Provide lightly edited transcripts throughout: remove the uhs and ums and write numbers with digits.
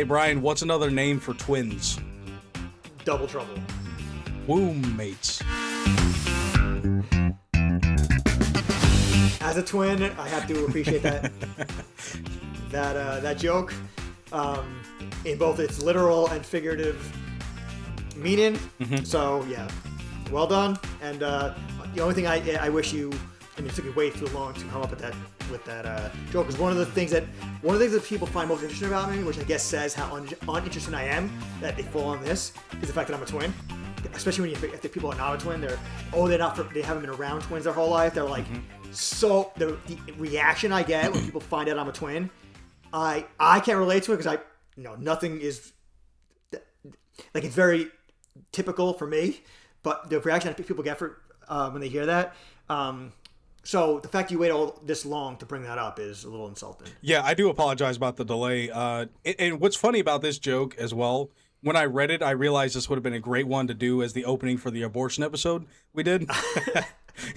Hey, Brian, what's another name for twins? Double trouble. Womb mates. As a twin, I have to appreciate that joke, in both its literal and figurative meaning. Mm-hmm. So yeah, well done. And the only thing I wish you, and it took you way too long to come up with that joke, is one of the things that people find most interesting about me, which I guess says how uninteresting I am, that they fall on this, is the fact that I'm a twin. Especially if the people are not a twin, they haven't been around twins their whole life. They're like, so the reaction I get when people find out I'm a twin, I can't relate to it because nothing is like, it's very typical for me, but the reaction that people get when they hear that. So the fact you wait all this long to bring that up is a little insulting. Yeah, I do apologize about the delay. And what's funny about this joke as well, when I read it, I realized this would have been a great one to do as the opening for the abortion episode we did.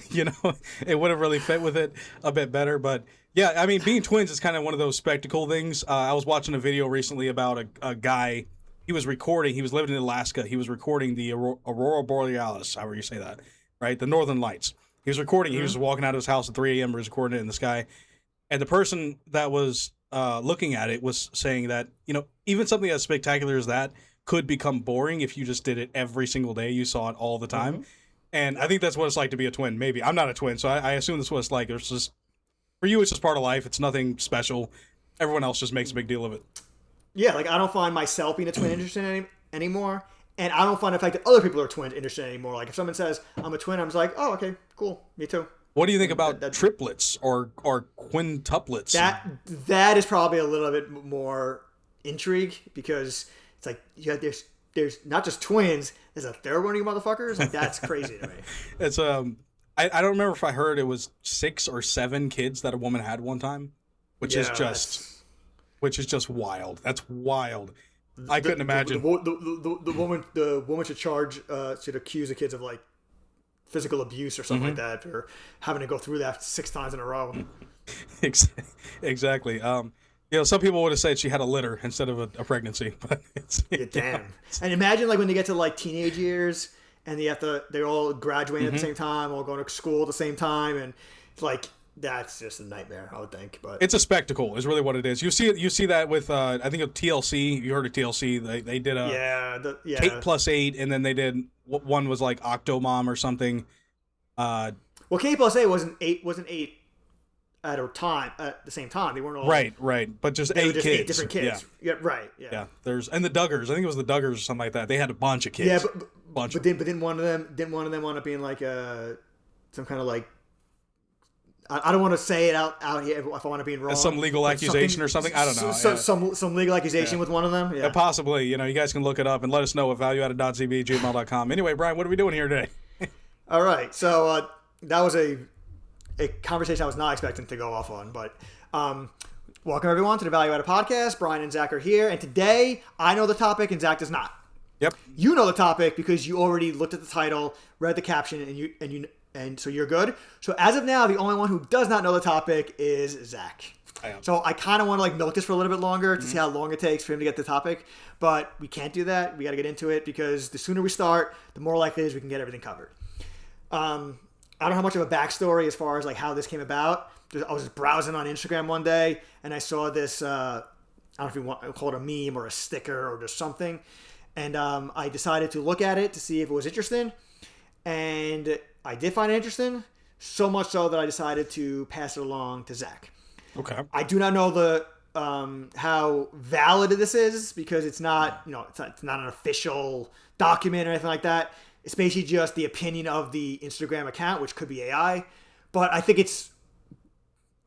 It would have really fit with it a bit better. But yeah, I mean, being twins is kind of one of those spectacle things. I was watching a video recently about a guy. He was living in Alaska. He was recording the Aurora Borealis, however you say that, right? The Northern Lights. He was recording. Mm-hmm. He was walking out of his house at 3 a.m. He was recording it in the sky. And the person that was looking at it was saying that, even something as spectacular as that could become boring if you just did it every single day. You saw it all the time. Mm-hmm. And I think that's what it's like to be a twin. Maybe. I'm not a twin, so I assume that's what it's like. It's just, for you, it's just part of life. It's nothing special. Everyone else just makes a big deal of it. Yeah, like I don't find myself being a twin interesting anymore. And I don't find the fact that other people are twins interesting anymore. Like if someone says, I'm a twin, I'm just like, oh, okay, cool. Me too. What do you think about triplets or quintuplets? That is probably a little bit more intrigue, because it's like there's not just twins, there's a third one of you motherfuckers. Like that's crazy to me. It's I don't remember if I heard it was 6 or 7 kids that a woman had one time, which is just wild. That's wild. I couldn't imagine. The woman should accuse the kids of like physical abuse or something like that for having to go through that 6 times in a row. Exactly. Some people would have said she had a litter instead of a pregnancy, but damn. And imagine like when they get to like teenage years and they're all graduating at the same time, all going to school at the same time, and it's like that's just a nightmare, I would think. But it's a spectacle, is really what it is. You see that with I think of TLC. You heard of TLC? They did a 8+8, and then they did one was like Octomom or something. Well, K+8 wasn't eight at a time at the same time. They weren't all right, but just eight kids. 8 different kids. Yeah, right. Yeah. And the Duggars. I think it was the Duggars or something like that. They had a bunch of kids. Yeah, but then one of them wound up being like some kind of like, I don't want to say it out here if I want to be wrong. Some legal accusation or something. I don't know. Some legal accusation with one of them. Yeah, possibly. You guys can look it up and let us know at valueadded.zb@gmail.com. Anyway, Brian, what are we doing here today? All right. So that was a conversation I was not expecting to go off on, but welcome everyone to the Value Added Podcast. Brian and Zach are here, and today I know the topic and Zach does not. Yep. You know the topic because you already looked at the title, read the caption, and so you're good. So as of now, the only one who does not know the topic is Zach. So I kind of want to like milk this for a little bit longer to see how long it takes for him to get the topic, but we can't do that. We got to get into it because the sooner we start, the more likely it is we can get everything covered. I don't have much of a backstory as far as like how this came about. I was just browsing on Instagram one day and I saw this, I don't know if you want to call it a meme or a sticker or just something. And I decided to look at it to see if it was interesting. And I did find it interesting, so much so that I decided to pass it along to Zach. Okay. I do not know the how valid this is because it's not, it's not an official document or anything like that. It's basically just the opinion of the Instagram account, which could be AI. But I think it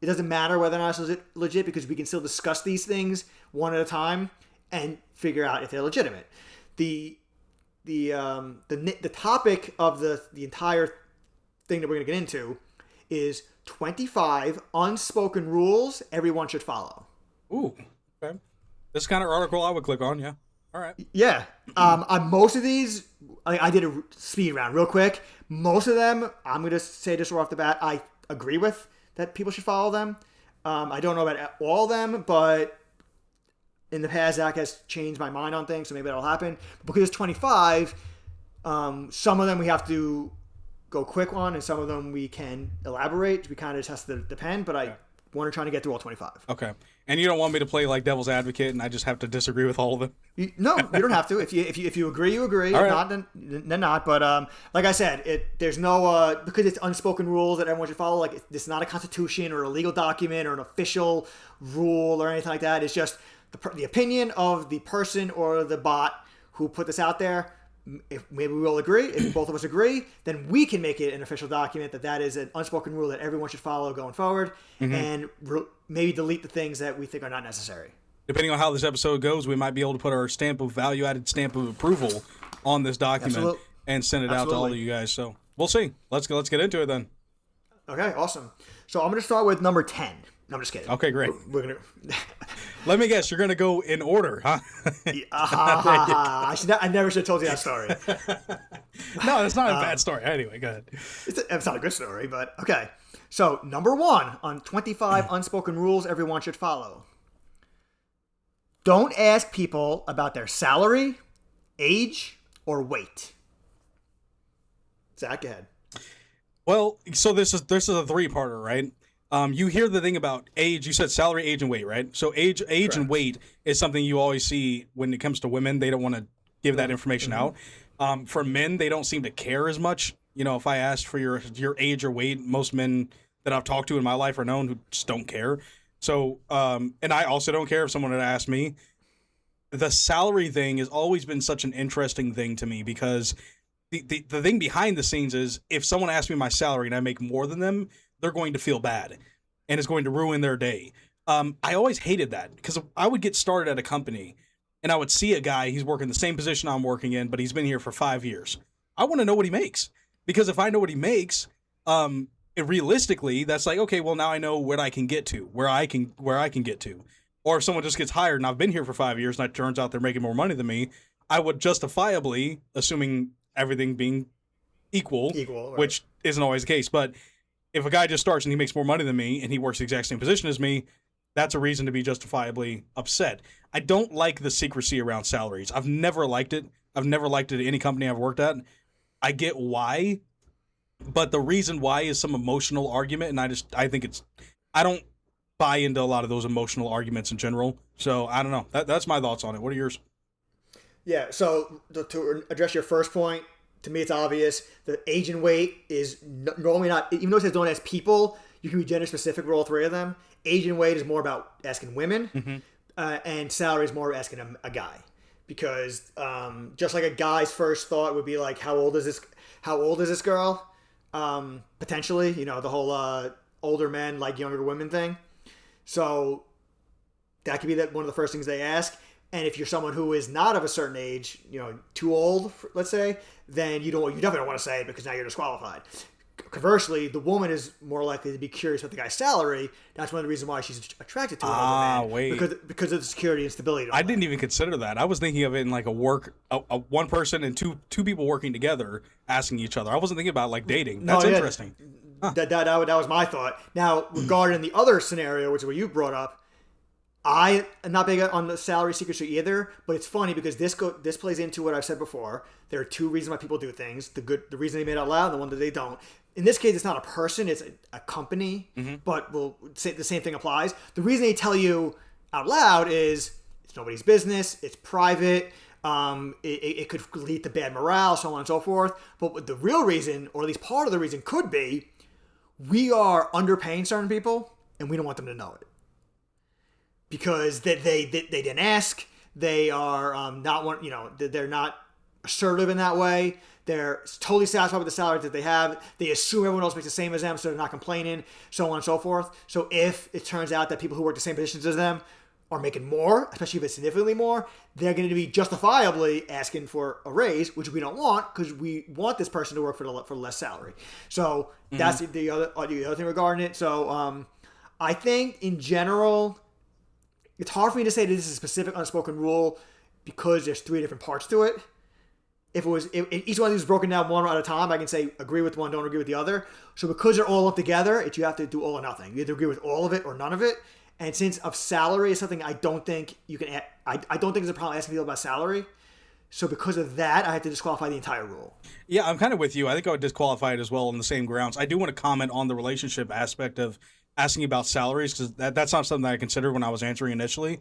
doesn't matter whether or not it's legit because we can still discuss these things one at a time and figure out if they're legitimate. The topic of the entire thing that we're going to get into is 25 unspoken rules everyone should follow. Ooh, okay. This kind of article I would click on, yeah. All right. Yeah. On most of these, I did a speed round real quick. Most of them, I'm going to say this right off the bat, I agree with that people should follow them. I don't know about all of them, but in the past, Zach has changed my mind on things, so maybe that'll happen. But because it's 25, some of them we have to go quick on, and some of them we can elaborate. We kind of just has to depend, but I want to try to get through all 25. Okay. And you don't want me to play like devil's advocate and I just have to disagree with all of them? No, you don't have to. If you agree, you agree. If not, then not. But like I said, there's no because it's unspoken rules that everyone should follow. Like it's not a constitution or a legal document or an official rule or anything like that. It's just the opinion of the person or the bot who put this out there. If maybe we all agree, if both of us agree, then we can make it an official document that is an unspoken rule that everyone should follow going forward, and maybe delete the things that we think are not necessary. Depending on how this episode goes, we might be able to put our value-added stamp of approval on this document and send it out to all of you guys. So we'll see. Let's get into it then. Okay, awesome. So I'm going to start with number 10. No, I'm just kidding. Okay, great. We're gonna. Let me guess, you're going to go in order, huh? I never should have told you that story. No, it's not a bad story. Anyway, go ahead. It's not a good story, but okay. So, number 1 on 25 unspoken rules everyone should follow. Don't ask people about their salary, age, or weight. Zach, go ahead. Well, so this is a 3-parter, right? You hear the thing about age. You said salary, age, and weight, right? So age and weight is something you always see when it comes to women. They don't want to give that information out. For men, they don't seem to care as much. You know, if I asked for your age or weight, most men that I've talked to in my life are known who just don't care. So, and I also don't care if someone had asked me. The salary thing has always been such an interesting thing to me because the thing behind the scenes is if someone asks me my salary and I make more than them, they're going to feel bad and it's going to ruin their day. I always hated that because I would get started at a company and I would see a guy, he's working the same position I'm working in, but he's been here for 5 years. I want to know what he makes because if I know what he makes, realistically, that's like, okay, well now I know where I can get to, where I can get to. Or if someone just gets hired and I've been here for 5 years and it turns out they're making more money than me, I would justifiably, assuming everything being equal right. Which isn't always the case, but if a guy just starts and he makes more money than me and he works the exact same position as me, that's a reason to be justifiably upset. I don't like the secrecy around salaries. I've never liked it. I've never liked it at any company I've worked at. I get why, but the reason why is some emotional argument, and I think I don't buy into a lot of those emotional arguments in general. So I don't know. That's my thoughts on it. What are yours? Yeah, so to address your first point, to me, it's obvious. The age and weight is normally not, even though it says don't ask people, you can be gender specific for all 3 of them. Age and weight is more about asking women, and salary is more asking a guy. Because just like a guy's first thought would be like, how old is this girl? Potentially, the whole older men like younger women thing. So that could be one of the first things they ask. And if you're someone who is not of a certain age, too old, let's say, then you definitely don't want to say it because now you're disqualified. Conversely, the woman is more likely to be curious about the guy's salary. That's one of the reasons why she's attracted to an older man. Wait. Because of the security and stability. I didn't even consider that. I was thinking of it in like a one person and two people working together asking each other. I wasn't thinking about like dating. That's interesting. Huh. That was my thought. Now, regarding the other scenario, which is what you brought up, I am not big on the salary secrecy either, but it's funny because this plays into what I've said before. There are 2 reasons why people do things: the reason they made it out loud, and the one that they don't. In this case, it's not a person; it's a company. But we'll say the same thing applies. The reason they tell you out loud is it's nobody's business, it's private. It could lead to bad morale, so on and so forth. But the real reason, or at least part of the reason, could be we are underpaying certain people, and we don't want them to know it. Because they didn't ask, they are they're not assertive in that way. They're totally satisfied with the salary that they have. They assume everyone else makes the same as them, so they're not complaining, so on and so forth. So if it turns out that people who work the same positions as them are making more, especially if it's significantly more, they're going to be justifiably asking for a raise, which we don't want because we want this person to work for less salary. So that's the other thing regarding it. So I think in general, it's hard for me to say that this is a specific unspoken rule because there's 3 different parts to it. If each one of these is broken down one at a time, I can say agree with one, don't agree with the other. So because they're all up together, you have to do all or nothing. You either agree with all of it or none of it. And since of salary is something I don't think you can, I don't think there's a problem asking people about salary. So because of that, I have to disqualify the entire rule. Yeah, I'm kind of with you. I think I would disqualify it as well on the same grounds. I do want to comment on the relationship aspect of asking about salaries because that's not something that I considered when I was answering initially.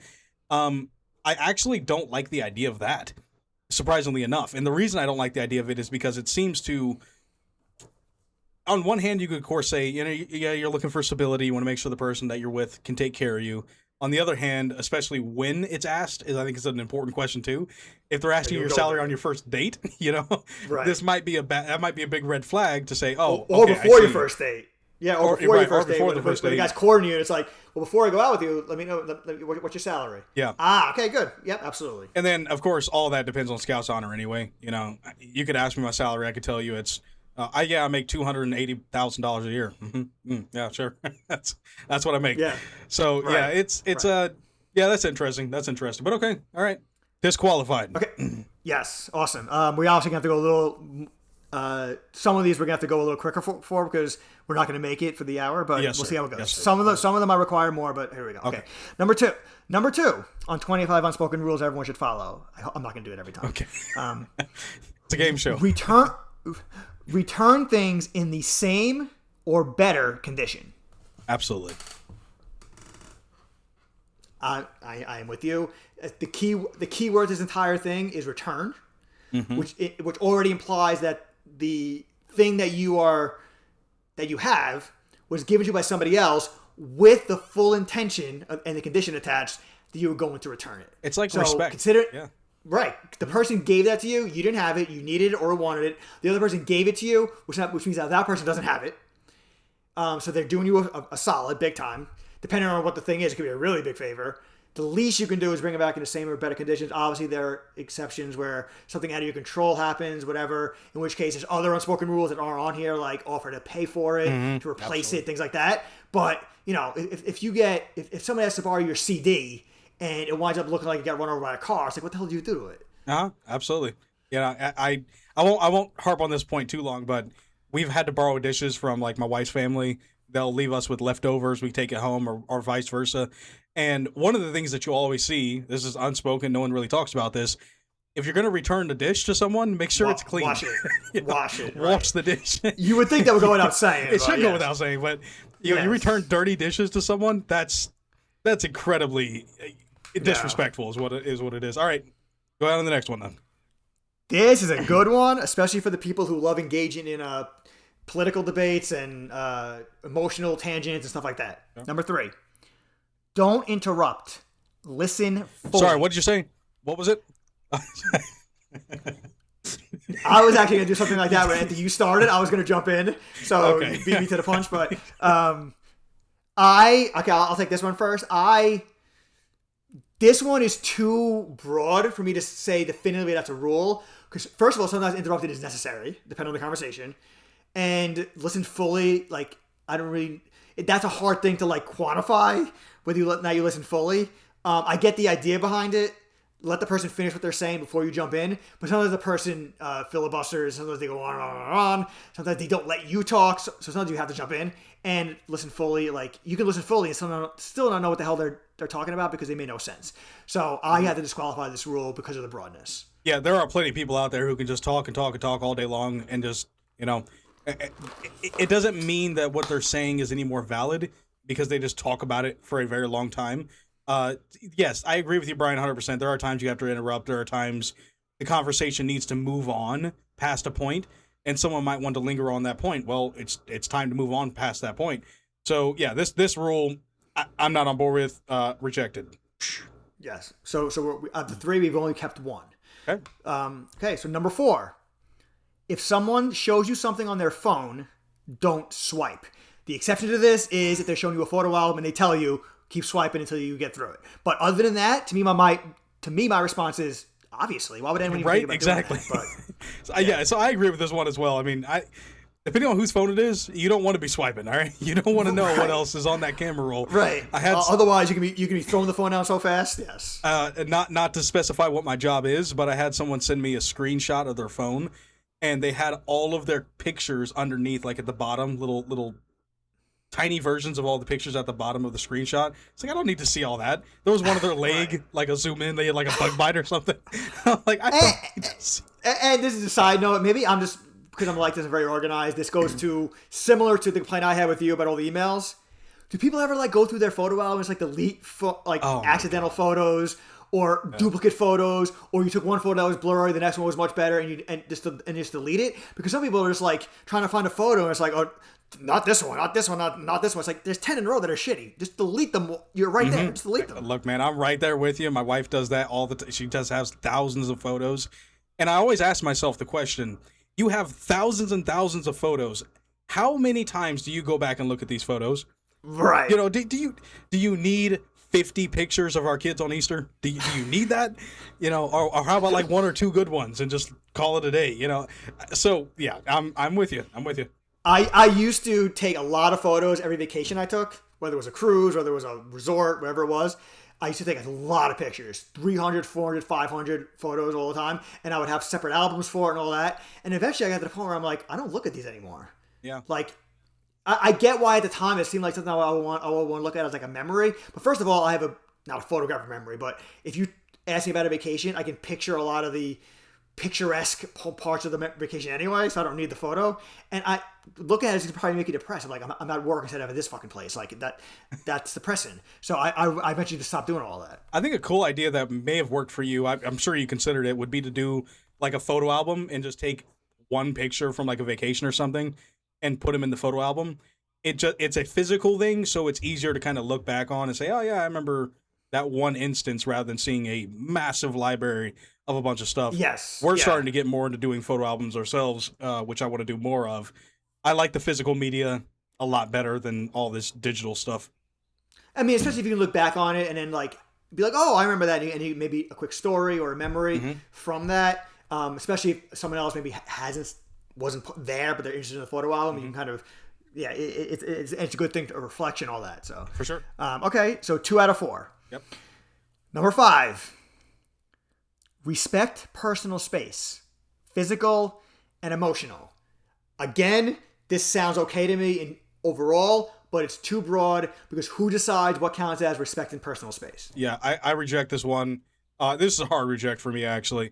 I actually don't like the idea of that, surprisingly enough. And the reason I don't like the idea of it is because it seems to, on one hand, you could of course say, yeah, you're looking for stability. You want to make sure the person that you're with can take care of you. On the other hand, especially when it's asked, I think it's an important question too. If they're asking your salary on your first date, right. This might be that might be a big red flag to say, oh, or okay, before your first date. Yeah, or before your first date. Before when the guy's courting you, it's like, well, before I go out with you, let me know what's your salary. Yeah. Okay, good. Yep, absolutely. And then, of course, all that depends on Scout's honor anyway. You could ask me my salary. I could tell you it's, I make $280,000 a year. Mm-hmm. Yeah, sure. that's what I make. Yeah. So right. Yeah, it's right. Yeah, that's interesting. But okay, all right, disqualified. Okay. Yes, awesome. We obviously have to go a little. Some of these we're gonna have to go a little quicker for because we're not gonna make it for the hour, but yes, we'll sir. see how it goes. Yes, some of them I require more, but here we go. Okay. Number two on 25 unspoken rules everyone should follow. I'm not gonna do it every time. Okay. It's a game show. Return things in the same or better condition. Absolutely. I am with you. The key word this entire thing is return, which already implies that the thing that you have was given to you by somebody else with the full intention and the condition attached that you were going to return it. It's like respect. Consider yeah. Right. The person gave that to you. You didn't have it. You needed it or wanted it. The other person gave it to you, which means that person doesn't have it. So they're doing you a solid, big time. Depending on what the thing is, it could be a really big favor. The least you can do is bring it back in the same or better conditions. Obviously, there are exceptions where something out of your control happens, whatever, in which case there's other unspoken rules that aren't on here, like offer to pay for it, to replace it, things like that. But, if somebody has to borrow your CD and it winds up looking like you got run over by a car, it's like, what the hell do you do to it? Absolutely. I won't harp on this point too long, but we've had to borrow dishes from like my wife's family. They'll leave us with leftovers. We take it home or vice versa. And one of the things that you'll always see, this is unspoken, no one really talks about this. If you're going to return the dish to someone, make sure it's clean. Wash it. Wash it. Wash the dish. You would think that would go without saying. It should go without saying, but you return dirty dishes to someone, that's incredibly disrespectful is what it is. All right, go out on the next one then. This is a good one, especially for the people who love engaging in political debates and emotional tangents and stuff like that. Yeah. Number 3, don't interrupt. Listen fully. Sorry, what did you say? What was it? I was actually going to do something like that right after you started. I was going to jump in, so you beat me to the punch. But I'll take this one first. This one is too broad for me to say definitively that's a rule. Because first of all, sometimes interrupted is necessary, depending on the conversation. And listen fully, like, that's a hard thing to, like, quantify, whether you listen fully. I get the idea behind it. Let the person finish what they're saying before you jump in. But sometimes the person filibusters. Sometimes they go on and on and on. Sometimes they don't let you talk. So sometimes you have to jump in and listen fully. Like, you can listen fully and still not know what the hell they're talking about because they made no sense. So I had to disqualify this rule because of the broadness. Yeah, there are plenty of people out there who can just talk and talk and talk all day long and just, it doesn't mean that what they're saying is any more valid because they just talk about it for a very long time. Yes, I agree with you, Brian, 100%. There are times you have to interrupt. There are times the conversation needs to move on past a point, and someone might want to linger on that point. Well, it's time to move on past that point. So, yeah, this rule, I'm not on board with. Rejected. Yes. So of the 3, we've only kept 1. Okay. Okay, so number 4. If someone shows you something on their phone, don't swipe. The exception to this is if they're showing you a photo album and they tell you, keep swiping until you get through it. But other than that, to me, my response is obviously. Why would anyone even think about exactly. doing that? But, so I agree with this one as well. I mean, depending on whose phone it is, you don't want to be swiping. All right, you don't want to know what else is on that camera roll. Right. Otherwise, you can be throwing the phone down so fast. Yes. Not to specify what my job is, but I had someone send me a screenshot of their phone, and they had all of their pictures underneath, like at the bottom, little tiny versions of all the pictures at the bottom of the screenshot. It's like, I don't need to see all that. There was one of their leg, Right. like a zoom in, they had like a bug bite or something. I'm like, I don't need to see. And this is a side note. Maybe I'm just because I'm like this and very organized. This goes to similar to the complaint I had with you about all the emails. Do people ever like go through their photo albums, like delete accidental photos or duplicate photos, or you took one photo that was blurry, the next one was much better, and just delete it? Because some people are just like trying to find a photo and it's like, oh, not this one, not this one, not this one. It's like there's 10 in a row that are shitty. Just delete them. You're right there. Just delete them. Look, man, I'm right there with you. My wife does that all the time. She does have thousands of photos, and I always ask myself the question: you have thousands and thousands of photos. How many times do you go back and look at these photos? Right. You know, do you need 50 pictures of our kids on Easter? Do you need that? You know, or how about like one or two good ones and just call it a day? You know, so yeah, I'm with you. I'm with you. I used to take a lot of photos every vacation I took, whether it was a cruise, whether it was a resort, whatever it was. I used to take a lot of pictures, 300, 400, 500 photos all the time, and I would have separate albums for it and all that. And eventually I got to the point where I'm like, I don't look at these anymore. Yeah. Like, I get why at the time it seemed like something I would want to look at as like a memory. But first of all, I have not a photographic memory, but if you ask me about a vacation, I can picture a lot of the picturesque parts of the vacation anyway, so I don't need the photo. And I look at it, it's probably make you depressed. I'm like, I'm at work instead of at this fucking place. Like that's depressing. So I eventually just stopped doing all that. I think a cool idea that may have worked for you, I'm sure you considered it, would be to do like a photo album and just take one picture from like a vacation or something and put them in the photo album. It's a physical thing, so it's easier to kind of look back on and say, oh yeah, I remember that one instance, rather than seeing a massive library of a bunch of stuff. Yes. We're starting to get more into doing photo albums ourselves, which I want to do more of. I like the physical media a lot better than all this digital stuff. I mean, especially if you can look back on it and then like be like, oh, I remember that, and you maybe a quick story or a memory from that. Especially if someone else maybe wasn't there, but they're interested in the photo album, you can kind of, yeah, it's a good thing, a reflection, all that. So for sure. Okay, so 2 out of 4. Yep. Number 5. Respect personal space, physical and emotional. Again, this sounds okay to me in overall, but it's too broad because who decides what counts as respecting personal space? Yeah, I reject this one. This is a hard reject for me, actually.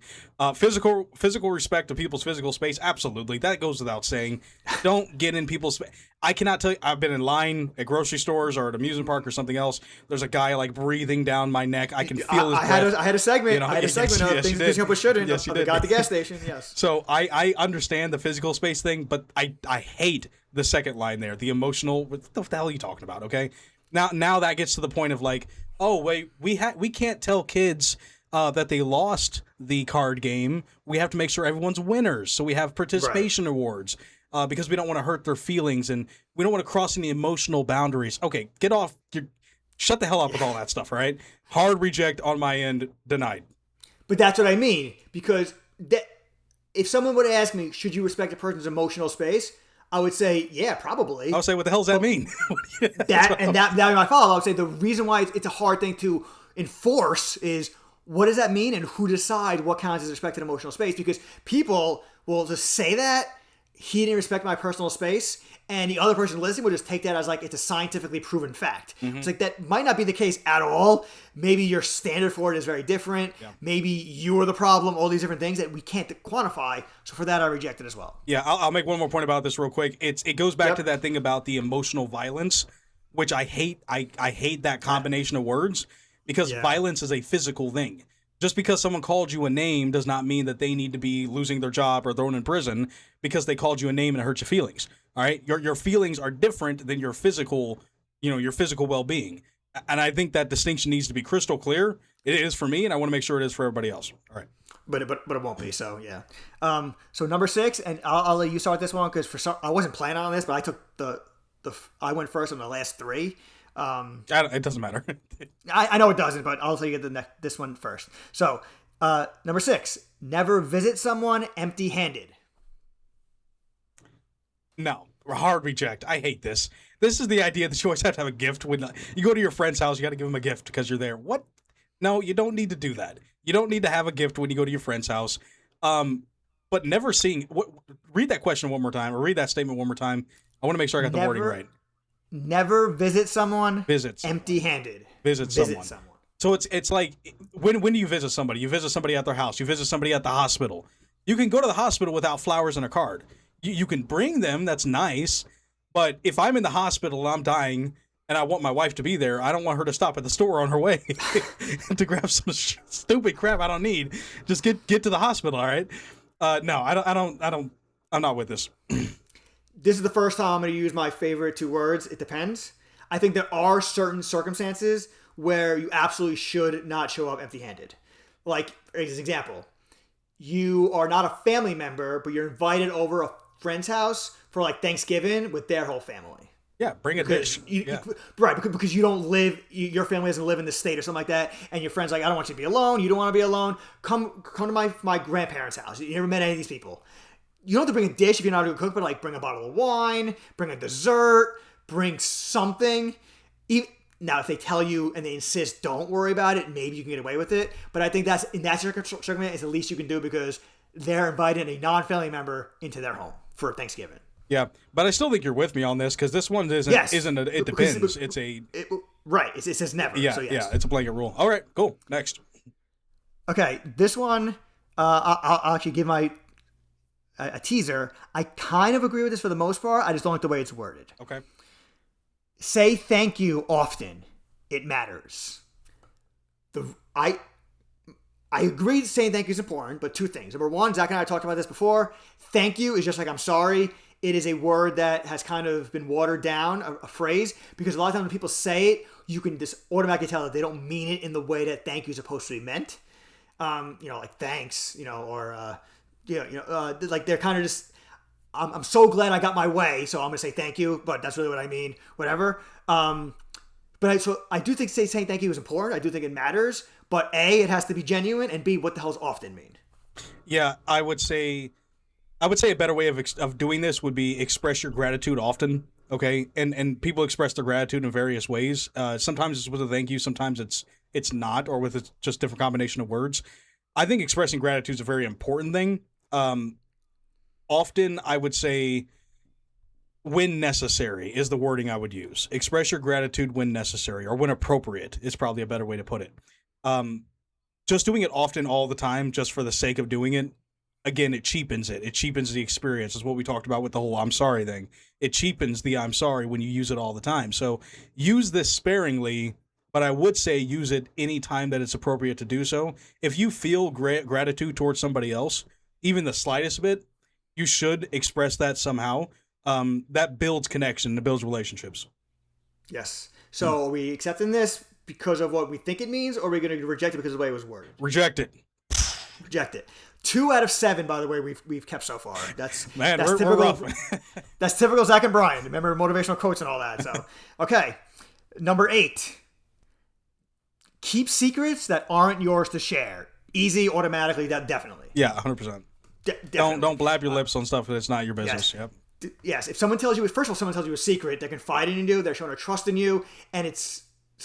Physical respect to people's physical space, absolutely. That goes without saying. Don't get in people's space. I cannot tell you, I've been in line at grocery stores or at amusement park or something else. There's a guy like breathing down my neck. I can feel his breath. I had a segment. You know, I had a segment of things to up with shouldn't. Yes, you did. did. Got the gas station. Yes. So I understand the physical space thing, but I hate the second line there. The emotional. What the hell are you talking about? Okay. Now that gets to the point of like, oh wait, we can't tell kids that they lost the card game. We have to make sure everyone's winners. So we have participation awards because we don't want to hurt their feelings and we don't want to cross any emotional boundaries. Okay, get off. Shut the hell up with all that stuff, right? Hard reject on my end, denied. But that's what I mean, because if someone would ask me, should you respect a person's emotional space? I would say, yeah, probably. I would say, what the hell does that mean? that my follow. I would say the reason why it's a hard thing to enforce is, what does that mean, and who decides what counts as respected emotional space? Because people will just say that he didn't respect my personal space, and the other person listening will just take that as like it's a scientifically proven fact. It's like that might not be the case at all. Maybe your standard for it is very different. Yeah. Maybe you are the problem. All these different things that we can't quantify. So for that, I reject it as well. Yeah, I'll make one more point about this real quick. It goes back to that thing about the emotional violence, which I hate. I hate that combination of words. Because violence is a physical thing. Just because someone called you a name does not mean that they need to be losing their job or thrown in prison because they called you a name and it hurt your feelings. All right, your feelings are different than your physical well-being. And I think that distinction needs to be crystal clear. It is for me, and I want to make sure it is for everybody else. All right. But it won't be. So yeah. So number 6, and I'll let you start this one because I wasn't planning on this, but I took I went first on the last 3. It doesn't matter. I know it doesn't, but I'll tell you this one first. So, number 6, never visit someone empty-handed. No, hard reject. I hate this. This is the idea that you always have to have a gift. When you go to your friend's house, you got to give them a gift because you're there. What? No, you don't need to do that. You don't need to have a gift when you go to your friend's house. But never seeing. Read that question one more time, or read that statement one more time. I want to make sure I got the wording right. Never visit someone Visit someone. empty-handed. Visit someone. So it's like, when do you visit somebody? You visit somebody at their house. You visit somebody at the hospital. You can go to the hospital without flowers and a card. You can bring them. That's nice. But if I'm in the hospital and I'm dying and I want my wife to be there, I don't want her to stop at the store on her way to grab some stupid crap I don't need. Just get to the hospital, all right? No, I'm not with this. This is the first time I'm going to use my favorite two words. It depends. I think there are certain circumstances where you absolutely should not show up empty-handed. Like, as an example, you are not a family member, but you're invited over a friend's house for like Thanksgiving with their whole family. Yeah, bring a dish. Right, because you don't live, your family doesn't live in the state or something like that, and your friend's like, I don't want you to be alone, you don't want to be alone, come to my grandparents' house. You never met any of these people. You don't have to bring a dish if you're not a good cook, but like bring a bottle of wine, bring a dessert, bring something. Now, if they tell you and they insist, don't worry about it, maybe you can get away with it. But I think that's, in that circumstance, it's the least you can do because they're inviting a non-family member into their home for Thanksgiving. Yeah, but I still think you're with me on this because this one it depends. Right. It says never. Yeah, so yes. Yeah, it's a blanket rule. All right, cool. Next. Okay, this one, I'll actually give a teaser. I kind of agree with this for the most part. I just don't like the way it's worded. Okay. Say thank you often. It matters. I agree that saying thank you is important, but two things. Number one, Zach and I talked about this before. Thank you is just like I'm sorry. It is a word that has kind of been watered down, a phrase, because a lot of times when people say it, you can just automatically tell that they don't mean it in the way that thank you is supposed to be meant. Like thanks, or like they're kind of just, I'm so glad I got my way, so I'm gonna say thank you, but that's really what I mean, whatever. But I do think saying thank you is important. I do think it matters, but A, it has to be genuine, and B, what the hell's often mean? Yeah, I would say a better way of doing this would be express your gratitude often. Okay, and people express their gratitude in various ways. Sometimes it's with a thank you, sometimes it's not, or with just different combination of words. I think expressing gratitude is a very important thing. Often, I would say, when necessary is the wording I would use. Express your gratitude when necessary, or when appropriate is probably a better way to put it. Just doing it often all the time, just for the sake of doing it, again, it cheapens it. It cheapens the experience, is what we talked about with the whole I'm sorry thing. It cheapens the I'm sorry when you use it all the time. So use this sparingly, but I would say use it any time that it's appropriate to do so. If you feel gratitude towards somebody else, even the slightest bit, you should express that somehow. That builds connection, it builds relationships. Yes. So are we accepting this because of what we think it means, or are we going to reject it because of the way it was worded? Reject it. Reject it. 2 out of 7, by the way, we've kept so far. That's typical. We're rough. That's typical Zack and Bryan. Remember motivational quotes and all that. So, okay. Number 8. Keep secrets that aren't yours to share. Easy, automatically, definitely. Yeah, 100%. Don't blab your lips on stuff that's not your business. Yes. Yep. Yes. If someone tells you, first of all, someone tells you a secret, they're confiding in you, they're showing a trust in you, and it's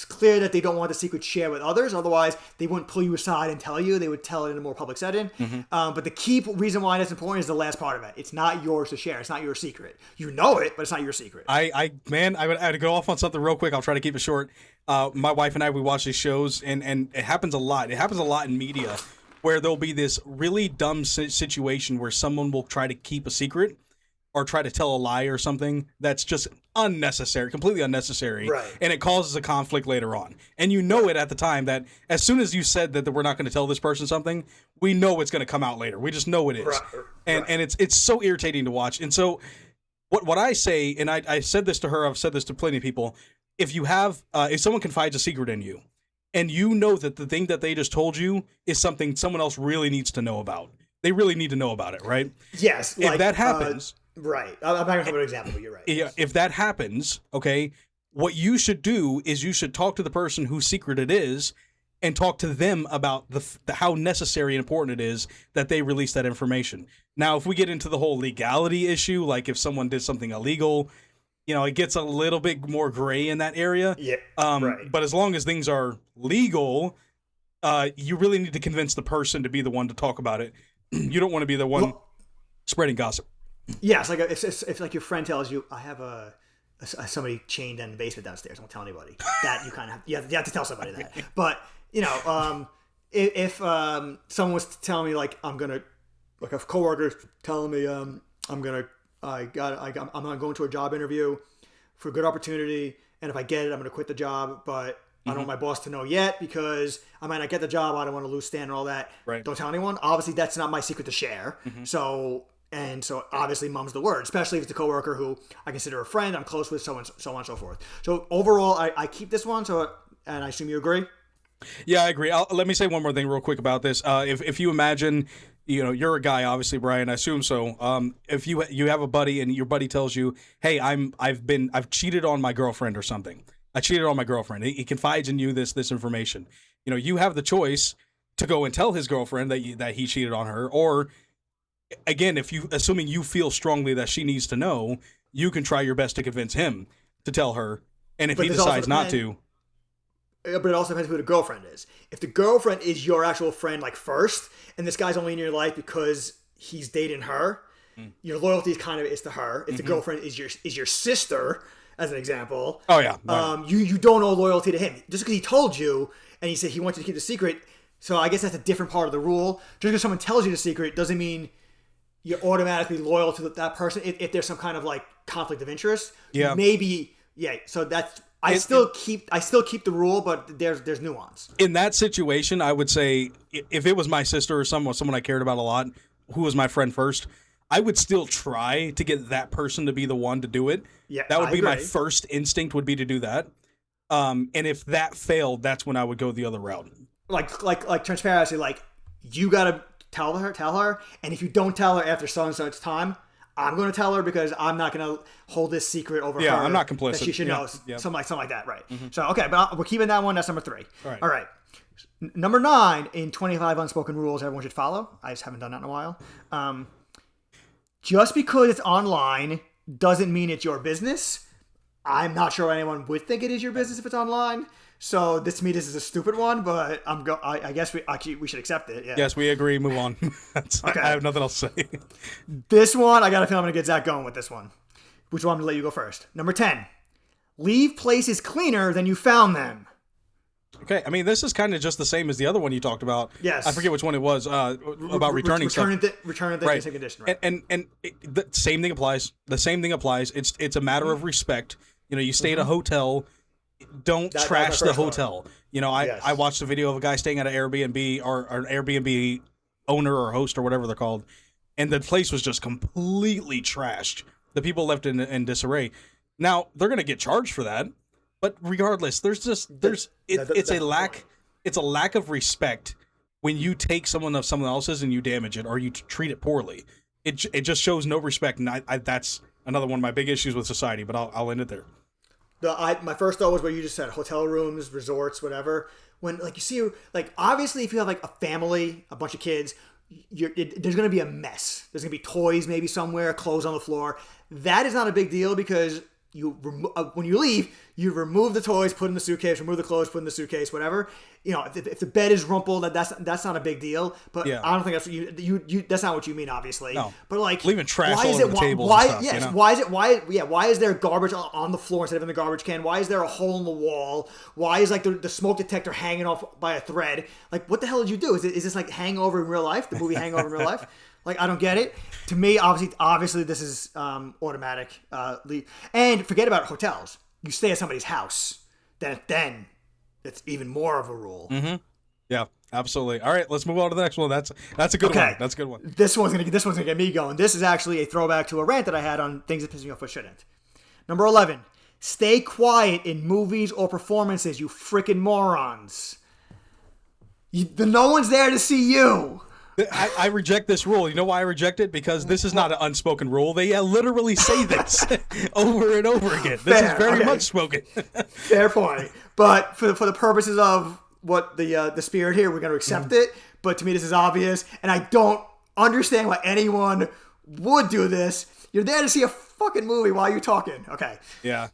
clear that they don't want the secret shared with others. Otherwise, they wouldn't pull you aside and tell you. They would tell it in a more public setting. Mm-hmm. But the key reason why that's important is the last part of it. It's not yours to share. It's not your secret. You know it, but it's not your secret. I would go off on something real quick. I'll try to keep it short. My wife and I, we watch these shows, and it happens a lot. It happens a lot in media where there'll be this really dumb situation where someone will try to keep a secret or try to tell a lie or something that's just unnecessary, completely unnecessary, right. And it causes a conflict later on. And you know it at the time that as soon as you said that we're not going to tell this person something, we know it's going to come out later. We just know it is. Right. And it's so irritating to watch. And so what I say, and I said this to her, I've said this to plenty of people, if someone confides a secret in you, and you know that the thing that they just told you is something someone else really needs to know about, they really need to know about it, right? Yes. If that happens... Right. I'm not going to have an example, but you're right. Yeah. If that happens, okay, what you should do is you should talk to the person whose secret it is and talk to them about how necessary and important it is that they release that information. Now, if we get into the whole legality issue, like if someone did something illegal, it gets a little bit more gray in that area. Yeah. Right. But as long as things are legal, you really need to convince the person to be the one to talk about it. You don't want to be the one spreading gossip. Yes, like if like your friend tells you, I have a somebody chained in the basement downstairs. Don't tell anybody. That you kind of you have to tell somebody that. But you know, if someone was to tell me like I'm gonna, like a coworker's telling me I'm going to a job interview for a good opportunity, and if I get it, I'm gonna quit the job, but I don't want my boss to know yet because I might not get the job. I don't want to lose stand and all that. Right. Don't tell anyone. Obviously, that's not my secret to share. So obviously, mum's the word, especially if it's a coworker who I consider a friend, I'm close with, so on and so forth. So overall, I keep this one. So, and I assume you agree. Yeah, I agree. Let me say one more thing real quick about this. If you imagine, you know, you're a guy, obviously, Brian. I assume so. If you have a buddy and your buddy tells you, "Hey, I've cheated on my girlfriend or something. I cheated on my girlfriend." He confides in you this information. You know, you have the choice to go and tell his girlfriend that he cheated on her, or again, assuming you feel strongly that she needs to know, you can try your best to convince him to tell her. And if he decides not to. But it also depends who the girlfriend is. If the girlfriend is your actual friend, like first, and this guy's only in your life because he's dating her, your loyalty is to her. If the girlfriend is your sister, as an example, you don't owe loyalty to him just because he told you and he said he wants you to keep the secret. So I guess that's a different part of the rule. Just because someone tells you the secret doesn't mean you're automatically loyal to that person. If there's some kind of like conflict of interest, maybe. So that's. I still keep the rule, but there's nuance. In that situation, I would say if it was my sister or someone I cared about a lot, who was my friend first, I would still try to get that person to be the one to do it. Yeah, that would be my first instinct would be to do that. And if that failed, that's when I would go the other route. Like transparency, like you gotta tell her, and if you don't tell her after so and so time, I'm going to tell her because I'm not going to hold this secret over her. Yeah, I'm not complicit. That she should know. Something like that, right? So, okay, but we're keeping that one. That's number 3. All right. Number 9 in 25 unspoken rules everyone should follow. I just haven't done that in a while. Just because it's online doesn't mean it's your business. I'm not sure anyone would think it is your business if it's online. So this is a stupid one, but I guess we should accept it. Yeah. Yes, we agree. Move on. Okay. I have nothing else to say. This one, I got a feeling I'm going to get Zach going with this one. Which one I'm going to let you go first. Number 10. Leave places cleaner than you found them. Okay, I mean, this is kind of just the same as the other one you talked about. Yes. I forget which one it was, about returning stuff. Returning things in same condition, right. And the same thing applies. The same thing applies. It's a matter of respect. You know, you stay at a hotel, don't trash the hotel. You know, I watched a video of a guy staying at an Airbnb or an Airbnb owner or host or whatever they're called, and the place was just completely trashed. The people left in disarray. Now, they're going to get charged for that. But regardless, it's a lack of respect when you take someone else's and you damage it or you treat it poorly. It just shows no respect, and that's another one of my big issues with society. But I'll end it there. My first thought was what you just said: hotel rooms, resorts, whatever. When like you see, like obviously, if you have like a family, a bunch of kids, there's going to be a mess. There's going to be toys maybe somewhere, clothes on the floor. That is not a big deal because when you leave, you remove the toys, put in the suitcase, remove the clothes, put in the suitcase, whatever. You know, if the bed is rumpled, that's not a big deal. But I don't think that's what you that's not what you mean, obviously. No. But like leaving trash all over the table. Why is there garbage on the floor instead of in the garbage can? Why is there a hole in the wall? Why is like the smoke detector hanging off by a thread? Like what the hell did you do? Is this like Hangover in real life? The movie Hangover in real life? Like, I don't get it. To me, obviously this is automatic. And forget about hotels. You stay at somebody's house, then it's even more of a rule. Mm-hmm. Yeah, absolutely. All right, let's move on to the next one. That's a good one. That's a good one. This one's gonna get me going. This is actually a throwback to a rant that I had on things that piss me off but shouldn't. Number 11. Stay quiet in movies or performances, you freaking morons. No one's there to see you. I reject this rule. You know why I reject it? Because this is not an unspoken rule. They literally say this over and over again. This is very much spoken. Fair point. But for the purposes of what the spirit here, we're going to accept it. But to me, this is obvious. And I don't understand why anyone would do this. You're there to see a fucking movie while you're talking. Okay. Yeah.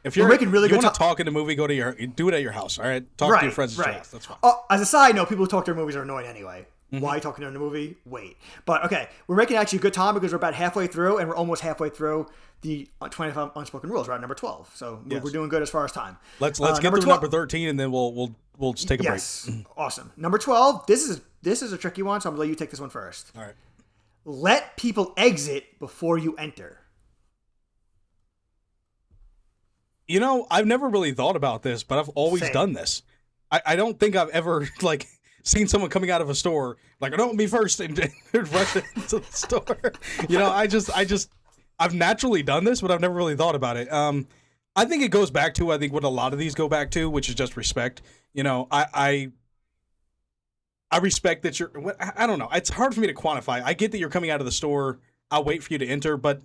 If you're making really good, want to talk in a movie, do it at your house. All right. Talk to your friends at your house. That's fine. As a side note, people who talk to their movies are annoying anyway. Why are you talking during the movie? Wait. But okay, we're making actually a good time because we're about halfway through, and we're almost halfway through the 25 unspoken rules. We're at number 12, so we're doing good as far as time. Let's get through number 13, and then we'll just take a break. Yes, awesome. Number 12. This is a tricky one, so I'm gonna let you take this one first. All right. Let people exit before you enter. You know, I've never really thought about this, but I've always done this. I don't think I've ever like seen someone coming out of a store like, "No, me first," and rush into the store. You know, I've naturally done this, but I've never really thought about it. I think it goes back to what a lot of these go back to, which is just respect. You know, I respect that you're. I don't know. It's hard for me to quantify. I get that you're coming out of the store. I'll wait for you to enter, but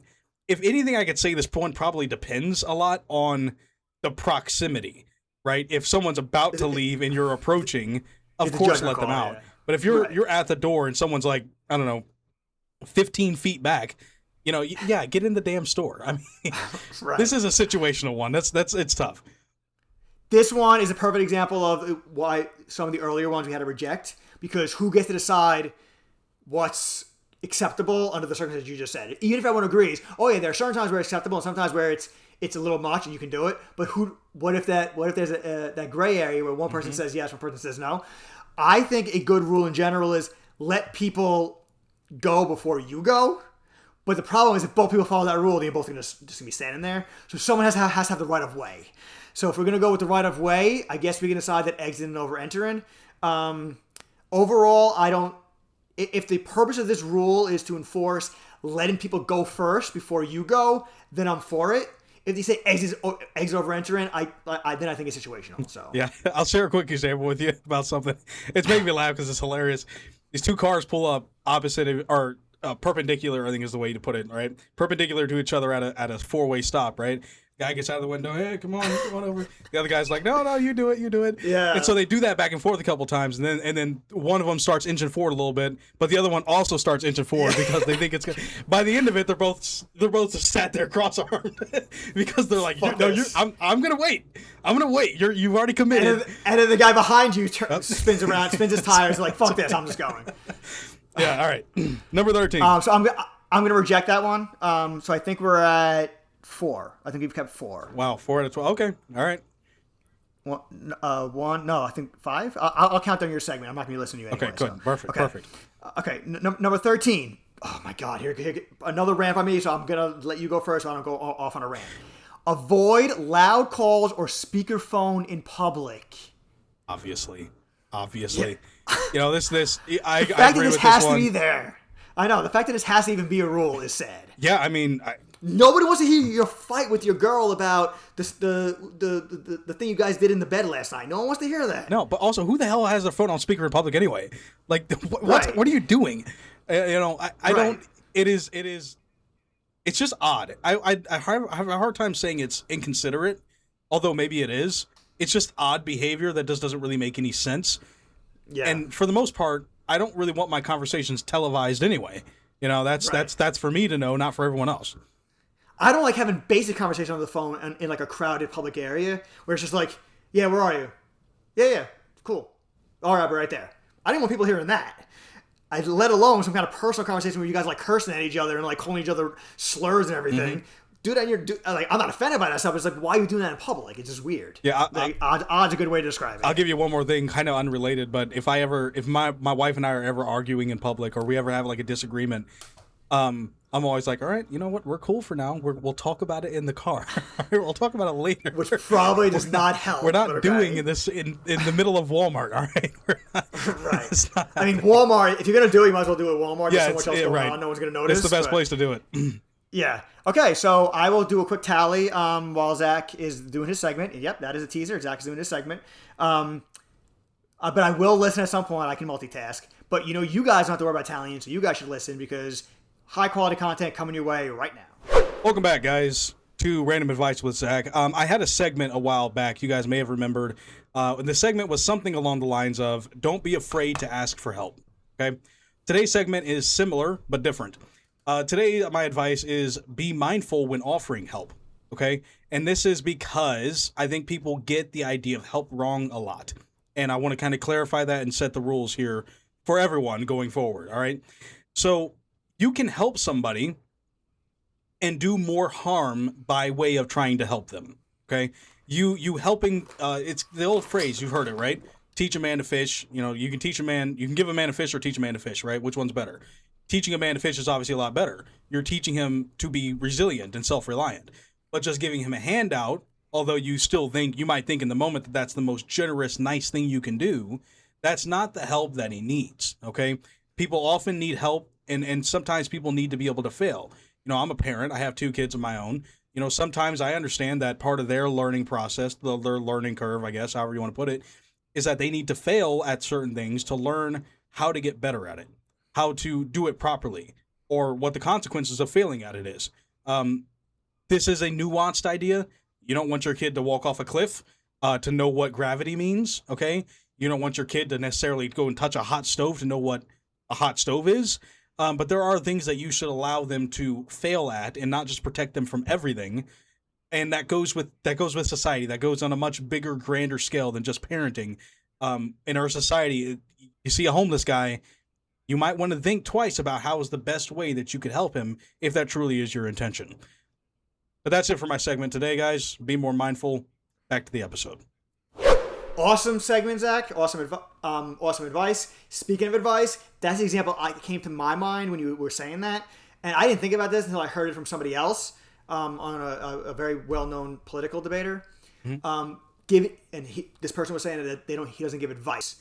if anything, I could say this point probably depends a lot on the proximity, right? If someone's about to leave and you're approaching, of course let them out. Yeah. But if you're at the door and someone's like, I don't know, 15 feet back, you know, yeah, get in the damn store. I mean, This is a situational one. It's tough. This one is a perfect example of why some of the earlier ones we had to reject, because who gets to decide what's acceptable under the circumstances you just said? Even if everyone agrees, oh yeah, there are certain times where it's acceptable and sometimes where it's a little much and you can do it. But what if there's that gray area where one person says yes, one person says no? I think a good rule in general is let people go before you go. But the problem is if both people follow that rule, they're both just gonna be standing there. So someone has to have the right of way. So if we're gonna go with the right of way, I guess we can decide that exiting over entering. Overall, I don't. If the purpose of this rule is to enforce letting people go first before you go, then I'm for it. If they say exit over entering, then I think it's situational. So yeah, I'll share a quick example with you about something. It's making me laugh because it's hilarious. These two cars pull up opposite or perpendicular, I think is the way to put it, right? Perpendicular to each other at a four-way stop, right? Guy gets out of the window, hey, come on over. The other guy's like, no, you do it. Yeah. And so they do that back and forth a couple times, and then one of them starts inching forward a little bit, but the other one also starts inching forward because they think it's good. By the end of it, they're both just sat there cross-armed because they're like, I'm gonna wait. You've already committed. And then the guy behind you spins around, spins his tires, like, fuck this, I'm just going. Yeah. All right. Number 13. So I'm gonna reject that one. So I think we're at 4. I think we've kept 4. Wow, 4 out of 12. Okay, all right. One. No, I think 5. I'll count down your segment. I'm not gonna be listening to you anyway. Okay, good. So. Perfect. Okay, number 13. Oh my God, here another rant by me. So I'm gonna let you go first. So I don't go off on a rant. Avoid loud calls or speakerphone in public. Obviously. Yeah. You know this. I the fact agree that this with has this to one. be there. I know the fact that this has to even be a rule is sad. Yeah, I mean, nobody wants to hear your fight with your girl about the thing you guys did in the bed last night. No one wants to hear that. No, but also, who the hell has their phone on speaker in public anyway? Like, what are you doing? You know, I don't. It is. It's just odd. I have a hard time saying it's inconsiderate, although maybe it is. It's just odd behavior that doesn't really make any sense. Yeah. And for the most part, I don't really want my conversations televised anyway. You know, that's for me to know, not for everyone else. I don't like having basic conversation on the phone in like a crowded public area where it's just like, yeah, where are you? Yeah, cool. All right, we're right there. I didn't want people hearing that. Let alone some kind of personal conversation where you guys like cursing at each other and like calling each other slurs and everything. Mm-hmm. Do that in like, I'm not offended by that stuff. It's like, why are you doing that in public? It's just weird. Yeah, odd's a good way to describe it. I'll give you one more thing, kind of unrelated, but if my wife and I are ever arguing in public or we ever have like a disagreement, I'm always like, all right, you know what? We're cool for now. We'll talk about it in the car. We'll talk about it later. Which probably does not help. We're not doing this in the middle of Walmart, all right? We're not, right. I mean, Walmart, if you're going to do it, you might as well do it at Walmart. There's so much else going on. No one's going to notice. It's the best place to do it. Yeah. Okay, so I will do a quick tally while Zach is doing his segment. Yep, that is a teaser. Zach is doing his segment. But I will listen at some point. I can multitask. But, you know, you guys don't have to worry about tallying, so you guys should listen because high-quality content coming your way right now. Welcome back, guys, to Random Advice with Zach. I had a segment a while back. You guys may have remembered. And the segment was something along the lines of, don't be afraid to ask for help. Okay? Today's segment is similar, but different. Today, my advice is be mindful when offering help, okay? And this is because I think people get the idea of help wrong a lot. And I want to kind of clarify that and set the rules here for everyone going forward. All right. So you can help somebody and do more harm by way of trying to help them. Okay. You helping, it's the old phrase, you've heard it, right? Teach a man to fish. You can teach a man, you can give a man a fish or teach a man to fish, right? Which one's better? Teaching a man to fish is obviously a lot better. You're teaching him to be resilient and self-reliant. But just giving him a handout, although you might think in the moment that that's the most generous, nice thing you can do, that's not the help that he needs. Okay. People often need help, and sometimes people need to be able to fail. I'm a parent. I have 2 kids of my own. Sometimes I understand that part of their learning process, their learning curve, I guess, however you want to put it, is that they need to fail at certain things to learn how to get better at it, how to do it properly, or what the consequences of failing at it is. This is a nuanced idea. You don't want your kid to walk off a cliff to know what gravity means, okay? You don't want your kid to necessarily go and touch a hot stove to know what a hot stove is. But there are things that you should allow them to fail at and not just protect them from everything. And that goes with society. That goes on a much bigger, grander scale than just parenting. In our society, you see a homeless guy, you might want to think twice about how is the best way that you could help him if that truly is your intention. But that's it for my segment today, guys. Be more mindful. Back to the episode. Awesome segment, Zach. Awesome advice. Speaking of advice, that's the example I came to my mind when you were saying that. And I didn't think about this until I heard it from somebody else on a very well-known political debater. Mm-hmm. This person was saying that he doesn't give advice.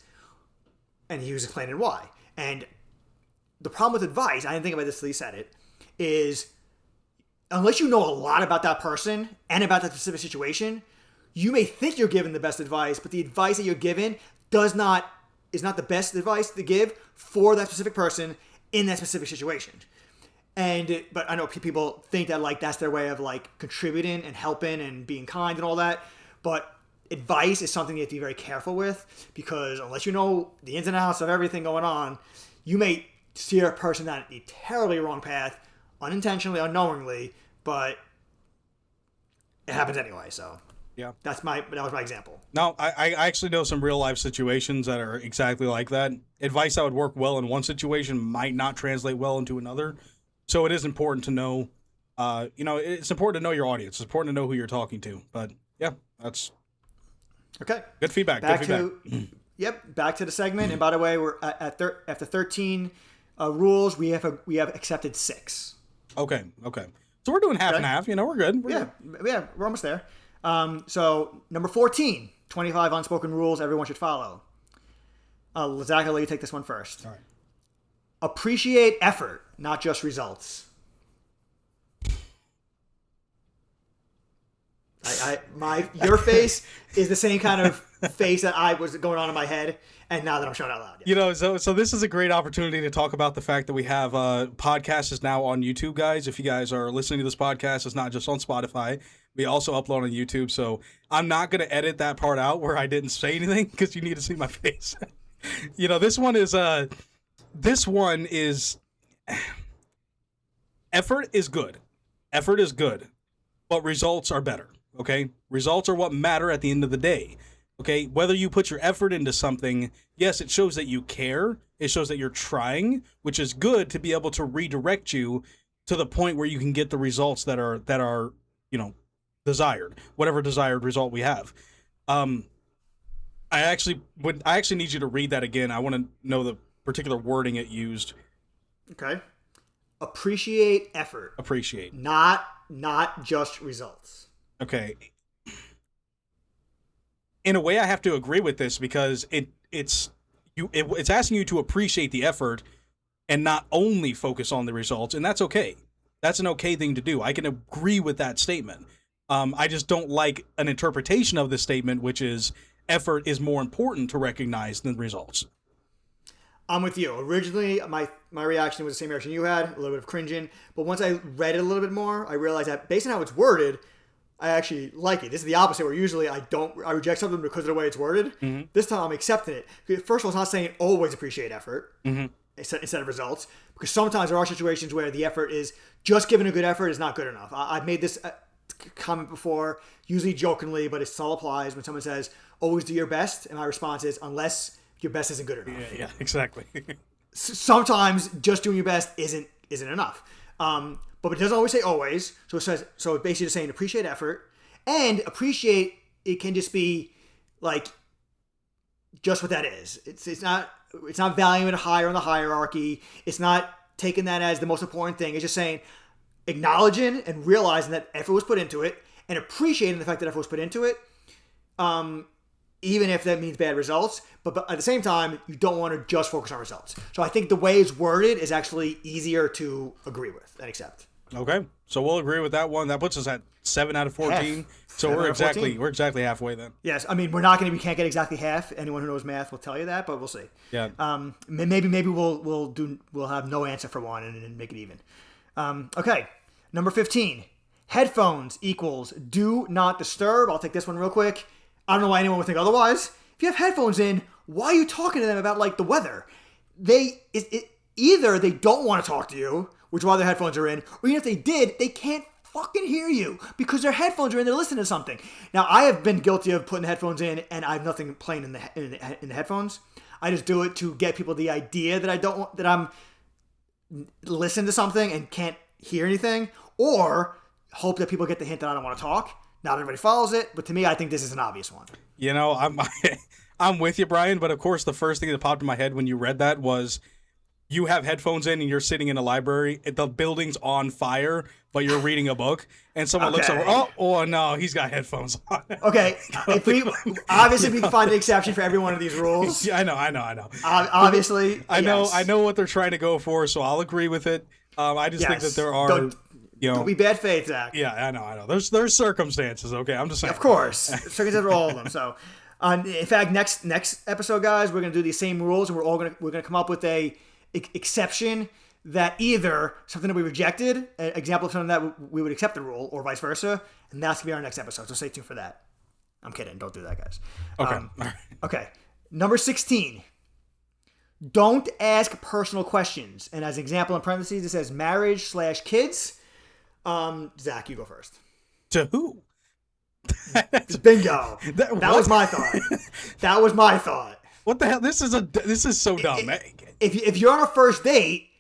And he was explaining why. And the problem with advice, I didn't think about this until he said it, is unless you know a lot about that person and about that specific situation, you may think you're giving the best advice, but the advice that you're given is not the best advice to give for that specific person in that specific situation. But I know people think that that's their way of contributing and helping and being kind and all that. But advice is something you have to be very careful with, because unless you know the ins and outs of everything going on, you may steer a person down a terribly wrong path, unintentionally, unknowingly, but it happens anyway. So yeah, that was my example. No, I actually know some real life situations that are exactly like that. Advice that would work well in one situation might not translate well into another. So it is important to know, it's important to know your audience. It's important to know who you're talking to. But yeah, that's okay. Good feedback. Back to the segment. And by the way, we're after 13 rules. We have accepted 6. Okay. So we're doing half and half. We're good. We're almost there. So number 14, 25 unspoken rules everyone should follow. Zach, I'll let you take this one first. All right. Appreciate effort, not just results. Your face is the same kind of face that I was going on in my head, and now that I'm showing out loud. Yeah. So this is a great opportunity to talk about the fact that we have podcast is now on YouTube, guys. If you guys are listening to this podcast, it's not just on Spotify. We also upload on YouTube. So I'm not going to edit that part out where I didn't say anything, because you need to see my face. This one is effort is good. Effort is good, but results are better. Okay, results are what matter at the end of the day. Okay, whether you put your effort into something, yes, it shows that you care. It shows that you're trying, which is good to be able to redirect you to the point where you can get the results that are desired, whatever desired result we have. I actually need you to read that again. I want to know the particular wording it used. Okay, appreciate effort. Appreciate, not just results. Okay. In a way, I have to agree with this, because it's asking you to appreciate the effort and not only focus on the results, and that's okay. That's an okay thing to do. I can agree with that statement. I just don't like an interpretation of this statement, which is effort is more important to recognize than results. I'm with you. Originally, my reaction was the same reaction you had, a little bit of cringing. But once I read it a little bit more, I realized that based on how it's worded, I actually like it. This is the opposite, where usually I reject something because of the way it's worded. Mm-hmm. This time I'm accepting it. First of all, it's not saying always appreciate effort instead of results, because sometimes there are situations where the effort is just giving a good effort is not good enough. I've made this comment before, usually jokingly, but it still applies when someone says, always do your best. And my response is, unless your best isn't good enough. Yeah, exactly. Sometimes just doing your best isn't enough. But it doesn't always say always. So it's basically just saying appreciate effort, and appreciate it can just be like just what that is. It's not valuing it higher on the hierarchy. It's not taking that as the most important thing. It's just saying acknowledging and realizing that effort was put into it, and appreciating the fact that effort was put into it. Even if that means bad results, but at the same time, you don't want to just focus on results. So I think the way it's worded is actually easier to agree with and accept. Okay, so we'll agree with that one. That puts us at 7 out of 14. Half. So we're exactly halfway then. Yes, I mean we can't get exactly half. Anyone who knows math will tell you that, but we'll see. Yeah. Maybe we'll have no answer for one and make it even. Okay, number 15. Headphones equals do not disturb. I'll take this one real quick. I don't know why anyone would think otherwise. If you have headphones in, why are you talking to them about like the weather? Either they don't want to talk to you, which is why their headphones are in, or even if they did, they can't fucking hear you because their headphones are in. They're listening to something. Now, I have been guilty of putting the headphones in, and I have nothing playing in the headphones. I just do it to get people the idea that I'm listening to something and can't hear anything, or hope that people get the hint that I don't want to talk. Not everybody follows it, but to me, I think this is an obvious one. You know, I'm with you, Brian, but of course, the first thing that popped in my head when you read that was you have headphones in and you're sitting in a library, the building's on fire, but you're reading a book, and someone looks over, oh no, he's got headphones on. Okay, we can find an exception for every one of these rules. Yeah, I know. Obviously, I know what they're trying to go for, so I'll agree with it. I just think that there are... Don't be bad faith, Zach. Yeah, I know. There's circumstances, okay? I'm just saying. Of course. Circumstances for all of them. So, in fact, next episode, guys, we're going to do these same rules, and we're going to come up with a exception that either something that we rejected, an example of something that we would accept the rule, or vice versa, and that's going to be our next episode. So stay tuned for that. I'm kidding. Don't do that, guys. Okay. All right. Okay. Number 16. Don't ask personal questions. And as an example in parentheses, it says marriage/kids. Zach, you go first. To who? Bingo. That was my thought. What the hell? This is so dumb. If you're on a first date,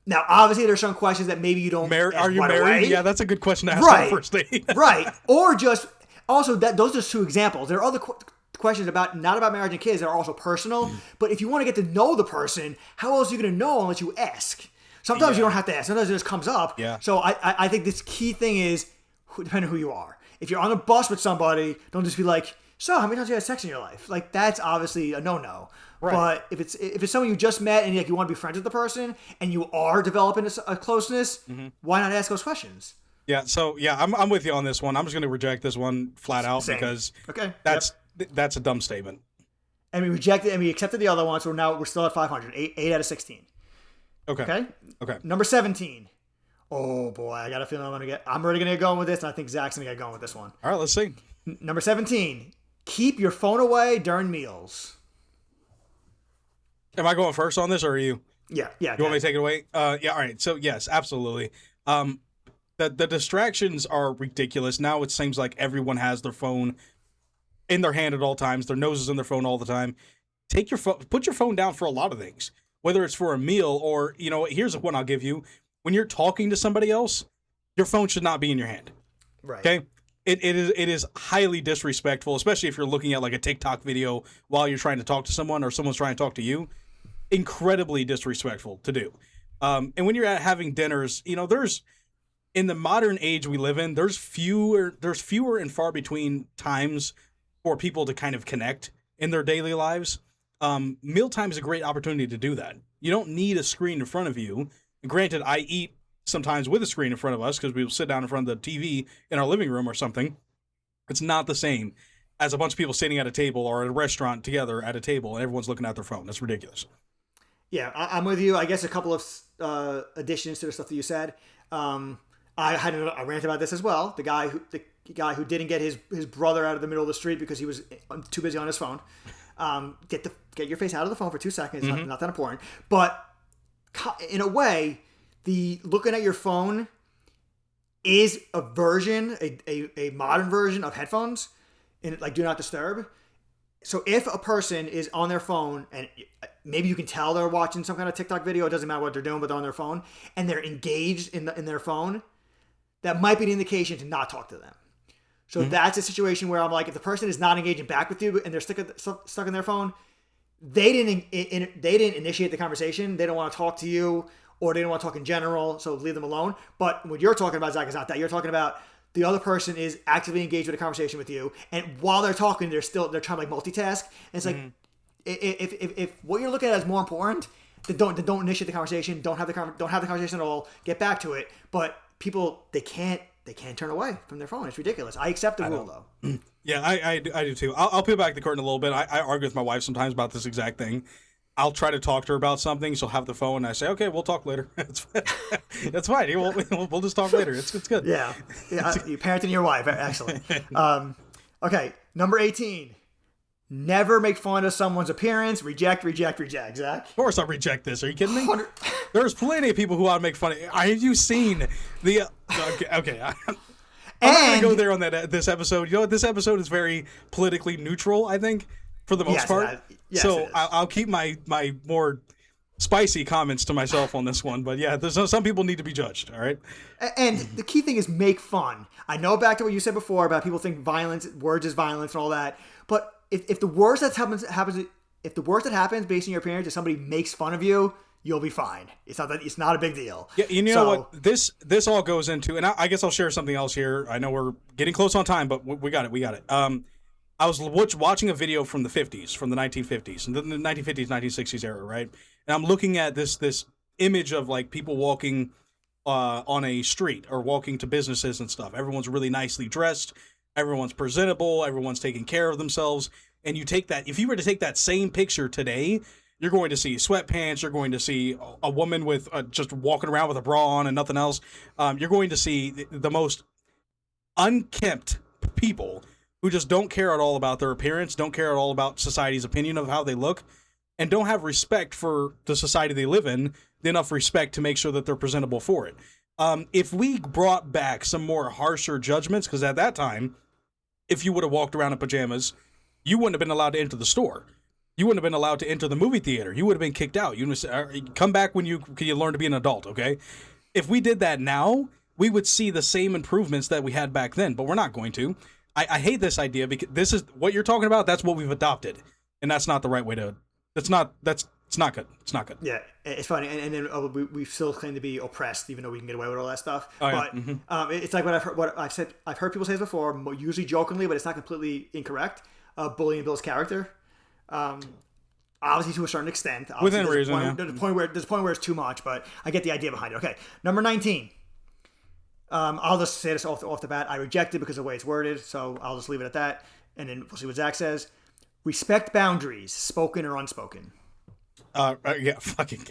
now obviously there's some questions that maybe you don't. Are you married? Away. Yeah, that's a good question to ask on a first date. Right. Or just also those are just two examples. There are other questions not about marriage and kids that are also personal. But if you want to get to know the person, how else are you going to know unless you ask? Sometimes you don't have to ask. Sometimes it just comes up. Yeah. So I think this key thing is, depending on who you are. If you're on a bus with somebody, don't just be like, so how many times have you had sex in your life? Like, that's obviously a no-no. Right. But if it's someone you just met and you want to be friends with the person and you are developing a closeness, why not ask those questions? Yeah. So yeah, I'm with you on this one. I'm just going to reject this one flat out because that's a dumb statement. And we rejected and we accepted the other one, so now we're still at 500. 8 out of 16. Okay. Number 17. Oh boy, I got a feeling I'm already gonna get going with this, and I think Zach's gonna get going with this one. All right, let's see. Number 17. Keep your phone away during meals. Am I going first on this, or are you? Yeah. You want me to take it away? Yeah. All right. So yes, absolutely. The distractions are ridiculous. Now it seems like everyone has their phone in their hand at all times. Their nose is in their phone all the time. Put your phone down for a lot of things. Whether it's for a meal or, here's one I'll give you. When you're talking to somebody else, your phone should not be in your hand. Right. Okay? It is highly disrespectful, especially if you're looking at like a TikTok video while you're trying to talk to someone or someone's trying to talk to you. Incredibly disrespectful to do. And when you're having dinners, there's, in the modern age we live in, there's fewer and far between times for people to kind of connect in their daily lives. Mealtime is a great opportunity to do that. You don't need a screen in front of you. Granted, I eat sometimes with a screen in front of us because we'll sit down in front of the TV in our living room or something. It's not the same as a bunch of people sitting at a table or at a restaurant together at a table and everyone's looking at their phone. That's ridiculous. Yeah, I'm with you. I guess a couple of additions to the stuff that you said. I had a rant about this as well. The guy who didn't get his brother out of the middle of the street because he was too busy on his phone. Get your face out of the phone for 2 seconds. Not that important. But in a way, the looking at your phone is a modern version of headphones, and like do not disturb. So if a person is on their phone, and maybe you can tell they're watching some kind of TikTok video, it doesn't matter what they're doing, but they're on their phone and they're engaged in their phone, that might be an indication to not talk to them. So that's a situation where I'm like, if the person is not engaging back with you and they're stuck in their phone, they didn't initiate the conversation. They don't want to talk to you, or they don't want to talk in general. So leave them alone. But what you're talking about, Zach, is not that. You're talking about the other person is actively engaged with a conversation with you, and while they're talking, they're trying to like multitask. And it's like, if what you're looking at is more important, then don't initiate the conversation. Don't have the conversation at all. Get back to it. But people, they can't turn away from their phone. It's ridiculous. I accept the rule though. Yeah, I do too. I'll peel back the curtain a little bit. I argue with my wife sometimes about this exact thing. I'll try to talk to her about something. She'll have the phone, and I say, "Okay, we'll talk later." That's fine. We'll just talk later. It's good. Yeah. You parenting your wife. Excellent. Okay, number 18. Never make fun of someone's appearance. Reject, Zach. Of course I'll reject this. Are you kidding me? There's plenty of people who want to make fun of. Have you seen the... Okay. I'm not going to go there on this episode. You know what? This episode is very politically neutral, I think, for the most part. So I'll keep my more spicy comments to myself on this one. But yeah, some people need to be judged, all right? And the key thing is make fun. I know back to what you said before about people think words is violence and all that. But if the worst that happens, if the worst that happens based on your appearance is somebody makes fun of you, you'll be fine. It's not a big deal. Yeah, you know what? This all goes into, and I guess I'll share something else here. I know we're getting close on time, but we got it. I was watching a video from the 50s, from the 1950s, and the 1950s, 1960s era, right? And I'm looking at this image of like people walking on a street or walking to businesses and stuff. Everyone's really nicely dressed. Everyone's presentable. Everyone's taking care of themselves. And you take that, if you were to take that same picture today, you're going to see sweatpants. You're going to see a woman with just walking around with a bra on and nothing else. You're going to see the most unkempt people who just don't care at all about their appearance, don't care at all about society's opinion of how they look, and don't have respect for the society they live in, enough respect to make sure that they're presentable for it. If we brought back some more harsher judgments, because at that time, if you would have walked around in pajamas, you wouldn't have been allowed to enter the store. You wouldn't have been allowed to enter the movie theater. You would have been kicked out. You would say, come back when you learn to be an adult, okay? If we did that now, we would see the same improvements that we had back then, but we're not going to. I hate this idea because this is what you're talking about. That's what we've adopted, and that's not the right way to. It's not good. It's not good. Yeah, it's funny, and then we still claim to be oppressed, even though we can get away with all that stuff. It's like what I've said. I've heard people say this before, usually jokingly, but it's not completely incorrect. Bullying Bill's character, obviously to a certain extent, within reason. There's a point where it's too much, but I get the idea behind it. Okay, number 19. I'll just say this off the bat. I reject it because of the way it's worded, so I'll just leave it at that, and then we'll see what Zach says. Respect boundaries, spoken or unspoken. Yeah, fucking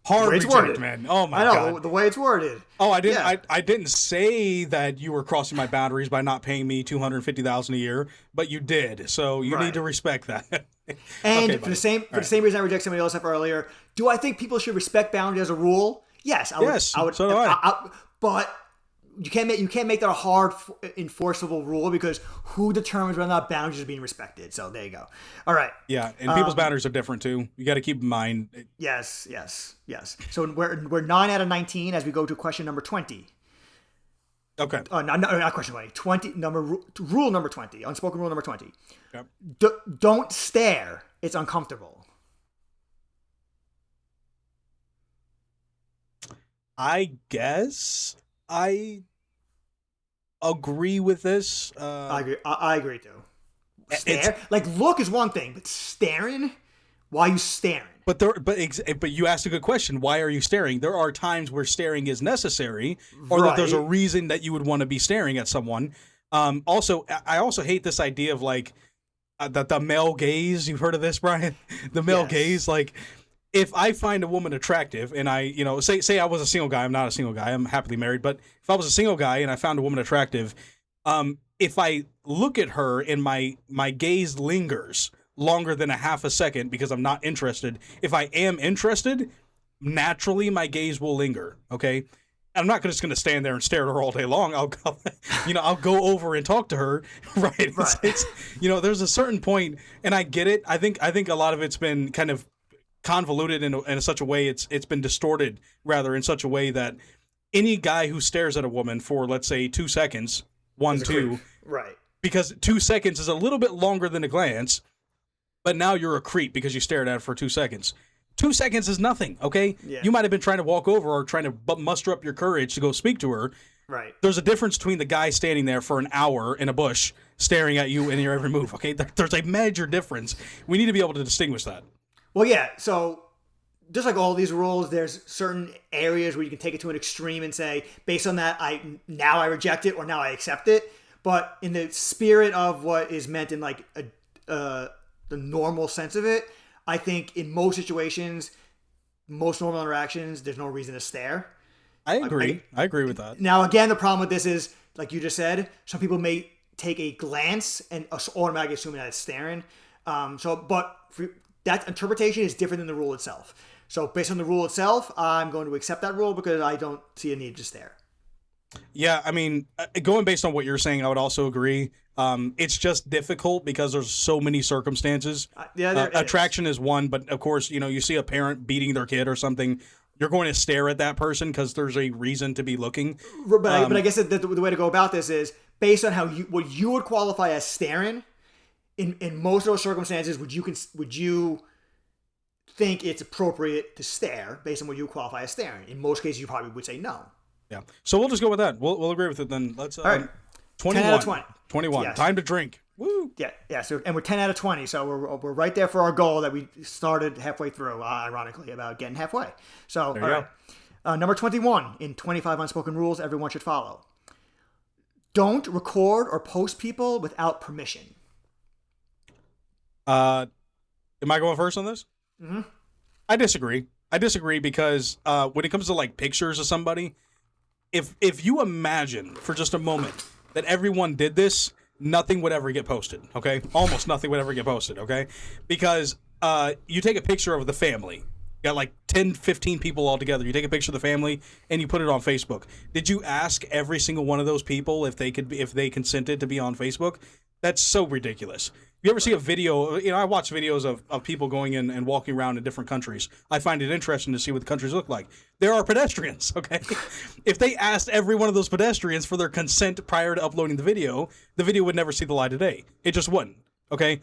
hard reject, man. Oh my god. I know the way it's worded. Oh, I didn't. Yeah. I didn't say that you were crossing my boundaries by not paying me $250,000 a year, but you did. So you need to respect that. And okay, for the same reason I reject somebody else up earlier. Do I think people should respect boundaries as a rule? Yes, I would. So do I. But you can't make that a hard enforceable rule because who determines whether or not boundaries are being respected? So there you go. All right. Yeah, and people's boundaries are different too. You got to keep in mind. Yes. So we're 9 out of 19 as we go to question number 20. Okay. Not question 20. Rule number 20. Unspoken rule number 20. Yep. Don't stare. It's uncomfortable. I guess I agree with this. I agree too. Stare, look is one thing, but staring. Why are you staring? But you asked a good question. Why are you staring? There are times where staring is necessary, or that there's a reason that you would want to be staring at someone. Also, I also hate this idea of the male gaze. You've heard of this, Brian? The male gaze, if I find a woman attractive and I, say I was a single guy, I'm not a single guy, I'm happily married, but if I was a single guy and I found a woman attractive, if I look at her and my gaze lingers longer than a half a second because I'm not interested, if I am interested, naturally my gaze will linger, okay? I'm not just going to stand there and stare at her all day long. I'll go over and talk to her. Right. It's there's a certain point, and I get it. I think a lot of it's been kind of convoluted in such a way, it's been distorted rather in such a way that any guy who stares at a woman for, let's say, 2 seconds, two, right? Because 2 seconds is a little bit longer than a glance, but now you're a creep because you stared at her for 2 seconds. 2 seconds is nothing, okay? Yeah. You might have been trying to walk over or trying to muster up your courage to go speak to her. Right. There's a difference between the guy standing there for an hour in a bush staring at you in your every move, okay? There's a major difference. We need to be able to distinguish that. Well, yeah, so just like all these rules, there's certain areas where you can take it to an extreme and say, based on that, I reject it or now I accept it. But in the spirit of what is meant in like the normal sense of it, I think in most situations, most normal interactions, there's no reason to stare. I agree. I agree with that. Now, again, the problem with this is, like you just said, some people may take a glance and automatically assuming that it's staring. That interpretation is different than the rule itself. So based on the rule itself, I'm going to accept that rule because I don't see a need to stare. Yeah, I mean, going based on what you're saying, I would also agree. It's just difficult because there's so many circumstances. Attraction is one, but of course, you see a parent beating their kid or something, you're going to stare at that person because there's a reason to be looking. But I guess the way to go about this is based on what you would qualify as staring. In most of those circumstances, would you think it's appropriate to stare based on what you qualify as staring? In most cases, you probably would say no. Yeah. So we'll just go with that. We'll agree with it then. Let's. All right. 21. 10 out of 20. 21. Yes. Time to drink. Woo. Yeah. So, and we're 10 out of 20. So we're right there for our goal that we started halfway through, ironically, about getting halfway. So, there you go. Number 21 in 25 unspoken rules everyone should follow. Don't record or post people without permission. Am I going first on this? Mm-hmm. I disagree because when it comes to like pictures of somebody, if you imagine for just a moment that everyone did this, nothing would ever get posted, okay? Almost nothing would ever get posted, okay? Because you take a picture of the family. You got like 10, 15 people all together. You take a picture of the family and you put it on Facebook. Did you ask every single one of those people if they consented to be on Facebook? That's so ridiculous. You ever see a video, I watch videos of people going in and walking around in different countries. I find it interesting to see what the countries look like. There are pedestrians, okay? If they asked every one of those pedestrians for their consent prior to uploading the video would never see the light of day. It just wouldn't, okay?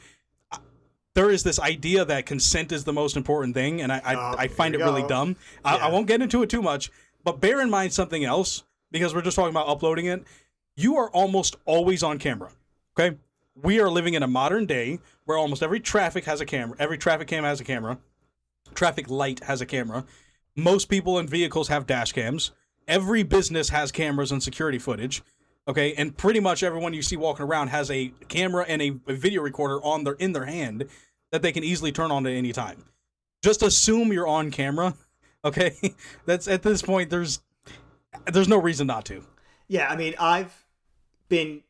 There is this idea that consent is the most important thing, and I find it really dumb. Yeah. I won't get into it too much, but bear in mind something else, because we're just talking about uploading it. You are almost always on camera, okay? We are living in a modern day where almost every traffic has a camera. Every traffic cam has a camera. Traffic light has a camera. Most people in vehicles have dash cams. Every business has cameras and security footage. Okay, and pretty much everyone you see walking around has a camera and a video recorder in their hand that they can easily turn on at any time. Just assume you're on camera. Okay, that's at this point. There's no reason not to. Yeah, I mean, I've been.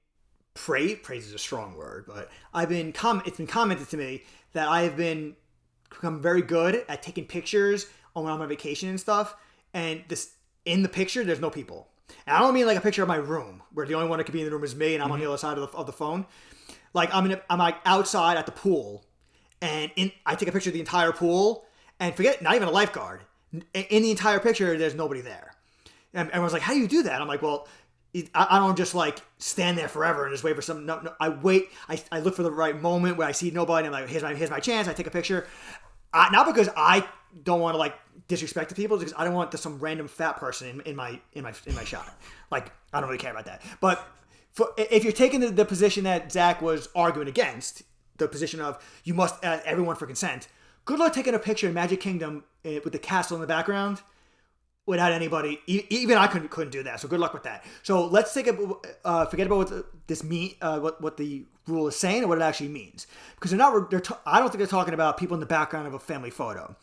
Praise is a strong word, but it's been commented to me that I have become very good at taking pictures when I'm on vacation and stuff. And in the picture, there's no people. And I don't mean like a picture of my room where the only one that could be in the room is me, and I'm on the other side of the phone. Like I'm like outside at the pool, and I take a picture of the entire pool, and forget not even a lifeguard. In the entire picture, there's nobody there. And everyone's like, "How do you do that?" I'm like, "Well, I don't just like stand there forever and just wait for some. No, I wait. I look for the right moment where I see nobody. And I'm like, here's my chance. I take a picture, not because I don't want to like disrespect the people, because I don't want some random fat person in my shot. Like I don't really care about that. But if you're taking the position that Zach was arguing against, the position of you must ask everyone for consent. Good luck taking a picture in Magic Kingdom with the castle in the background. Without anybody, even I couldn't do that. So good luck with that. So let's forget about what the rule is saying and what it actually means. Because I don't think they're talking about people in the background of a family photo.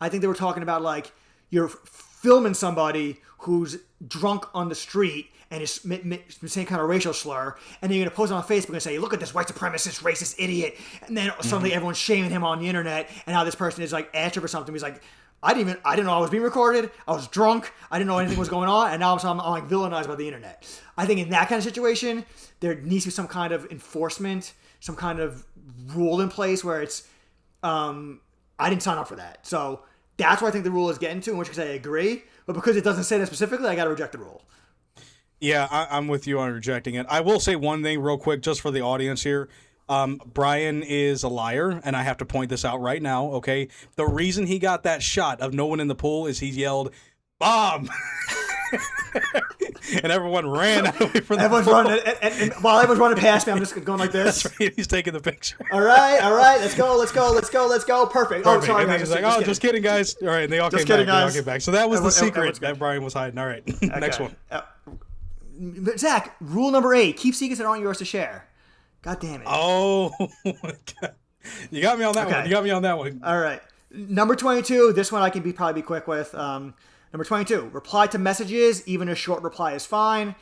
I think they were talking about like you're filming somebody who's drunk on the street and is saying kind of racial slur, and then you're gonna post it on Facebook and say, "Look at this white supremacist, racist idiot," and then suddenly everyone's shaming him on the internet, and how this person is like answering for something. He's like, I didn't know I was being recorded. I was drunk. I didn't know anything was going on, and now I'm like villainized by the internet. I think in that kind of situation, there needs to be some kind of enforcement, some kind of rule in place where it's, I didn't sign up for that. So that's where I think the rule is getting to, in which case I agree. But because it doesn't say that specifically, I got to reject the rule. Yeah, I'm with you on rejecting it. I will say one thing real quick, just for the audience here. Bryan is a liar, and I have to point this out right now, okay? The reason he got that shot of no one in the pool is he yelled, "Bomb!" And everyone ran away from the Everyone's pool. running, and while everyone's running past me, I'm just going like this. That's right, he's taking the picture. All right, let's go. Perfect. Oh, sorry, And guys. he's like, just kidding, guys. All right, and they all came back. They all came back. So that was the secret that Bryan was hiding. All right, next one. Zach, rule number 8: keep secrets that aren't yours to share. God damn it. Oh, you got me on that one. You got me on that one. All right. Number 22. This one I can probably be quick with. Number 22. Reply to messages. Even a short reply is fine.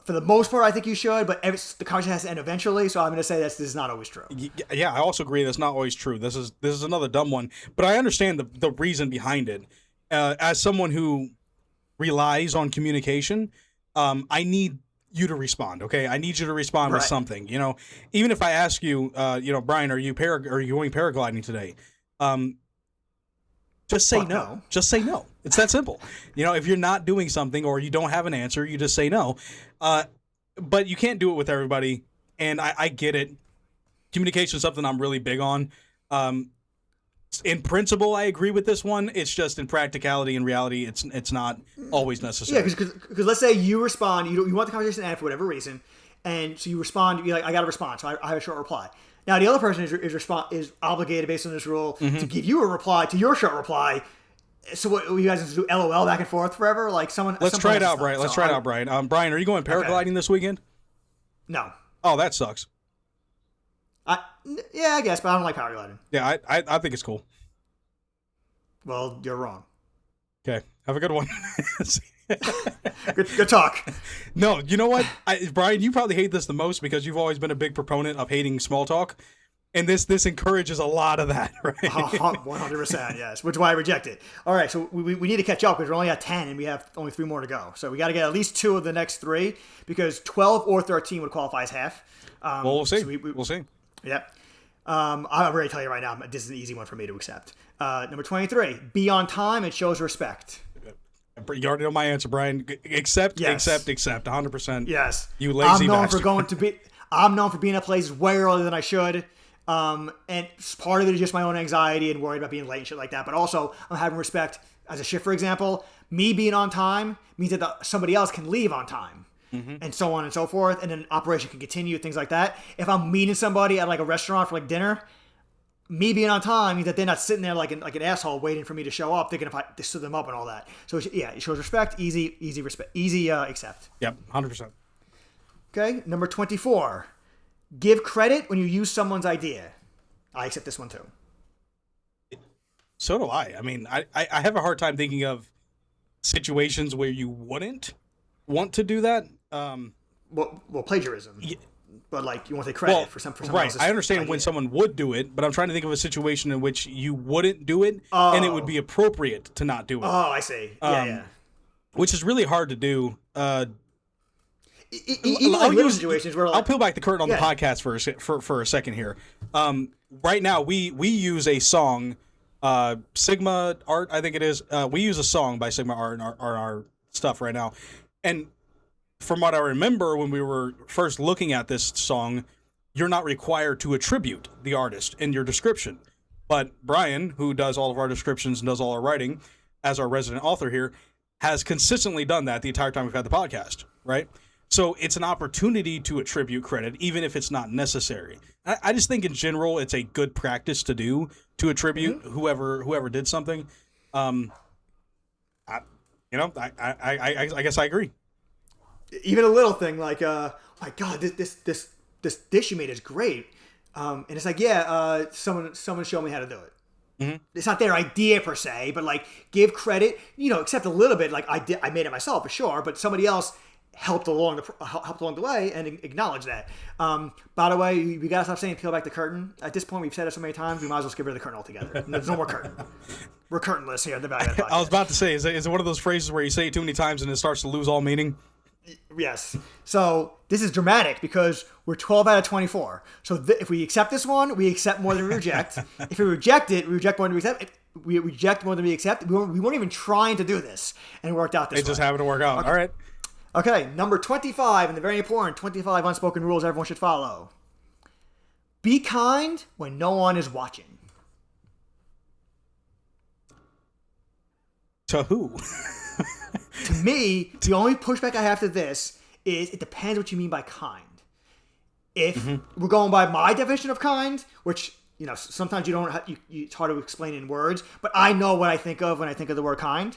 For the most part, I think you should, but the conversation has to end eventually. So I'm going to say this is not always true. Yeah, I also agree that's not always true. This is another dumb one, but I understand the reason behind it. As someone who relies on communication, I need you to respond, okay? I need you to respond with something. Even if I ask you, Bryan, are you going paragliding today? Just say no. Just say no. It's that simple. If you're not doing something or you don't have an answer, you just say no. But you can't do it with everybody, and I get it. Communication is something I'm really big on. In principle, I agree with this one. It's just in practicality and reality, it's not always necessary. Yeah, because let's say you respond, you want the conversation to end for whatever reason, and so you respond, you're like, I got to respond, so I have a short reply. Now the other person is obligated based on this rule to give you a reply to your short reply. So what you guys just do LOL back and forth forever? Like someone. Let's try it out, Bryan. Let's try it out, Bryan. Bryan, are you going paragliding this weekend? No. Oh, that sucks. Yeah, I guess, but I don't like paragliding. Yeah, I think it's cool. Well, you're wrong. Okay, have a good one. Good talk. No, you know what, Bryan, you probably hate this the most because you've always been a big proponent of hating small talk, and this encourages a lot of that, right? 100%, yes. Which is why I reject it. All right, so we need to catch up because we're only at 10 and we have only 3 more to go. So we got to get at least 2 of the next 3 because 12 or 13 would qualify as half. Well, we'll see. So we'll see. Yep. I'll already tell you right now, this is an easy one for me to accept. Number 23, be on time. It shows respect. You already know my answer, Bryan. Accept, 100%. Yes. You lazy bastard. I'm known for being at places way earlier than I should. And part of it is just my own anxiety and worried about being late and shit like that. But also, I'm having respect as a shift, for example. Me being on time means that somebody else can leave on time. Mm-hmm. And so on and so forth, and then operation can continue, things like that. If I'm meeting somebody at like a restaurant for like dinner, me being on time means that they're not sitting there like an asshole waiting for me to show up, thinking if I stood them up and all that. So it shows respect, easy accept. Yep, 100%. Okay, number 24, give credit when you use someone's idea. I accept this one too. So do I. I mean, I have a hard time thinking of situations where you wouldn't want to do that. Well, plagiarism. Yeah. But like you want to take credit for someone else's I understand idea. When someone would do it, but I'm trying to think of a situation in which you wouldn't do it, and it would be appropriate to not do it. Oh, I see. Yeah. Which is really hard to do. Even like little situations where like, I'll peel back the curtain on the podcast for a second here. Right now we use a song, Sigma Art, I think it is. We use a song by Sigma Art in our stuff right now, and from what I remember when we were first looking at this song, you're not required to attribute the artist in your description. But Bryan, who does all of our descriptions and does all our writing, as our resident author here, has consistently done that the entire time we've had the podcast, right? So it's an opportunity to attribute credit, even if it's not necessary. I just think in general it's a good practice to do, to attribute whoever did something. I guess I agree. Even a little thing like, my God, this dish you made is great, and it's like, someone showed me how to do it. Mm-hmm. It's not their idea per se, but like give credit, accept a little bit. Like I made it myself for sure, but somebody else helped along the way and acknowledge that. By the way, we gotta stop saying peel back the curtain. At this point, we've said it so many times, we might as well get rid of the curtain altogether. There's no more curtain. We're curtainless here at the Value Added Podcast. I was about to say, is it one of those phrases where you say it too many times and it starts to lose all meaning? Yes. So this is dramatic because we're 12 out of 24. So if we accept this one, we accept more than we reject. If we reject it, we reject more than we accept. If we reject more than we accept. We weren't even trying to do this, and it worked out this way. It just happened to work out. Okay. All right. Okay, number 25, and the very important 25 unspoken rules everyone should follow. Be kind when no one is watching. To who? To me, the only pushback I have to this is it depends what you mean by kind. If we're going by my definition of kind, which, you know, sometimes you don't have, it's hard to explain in words, but I know what I think of when I think of the word kind.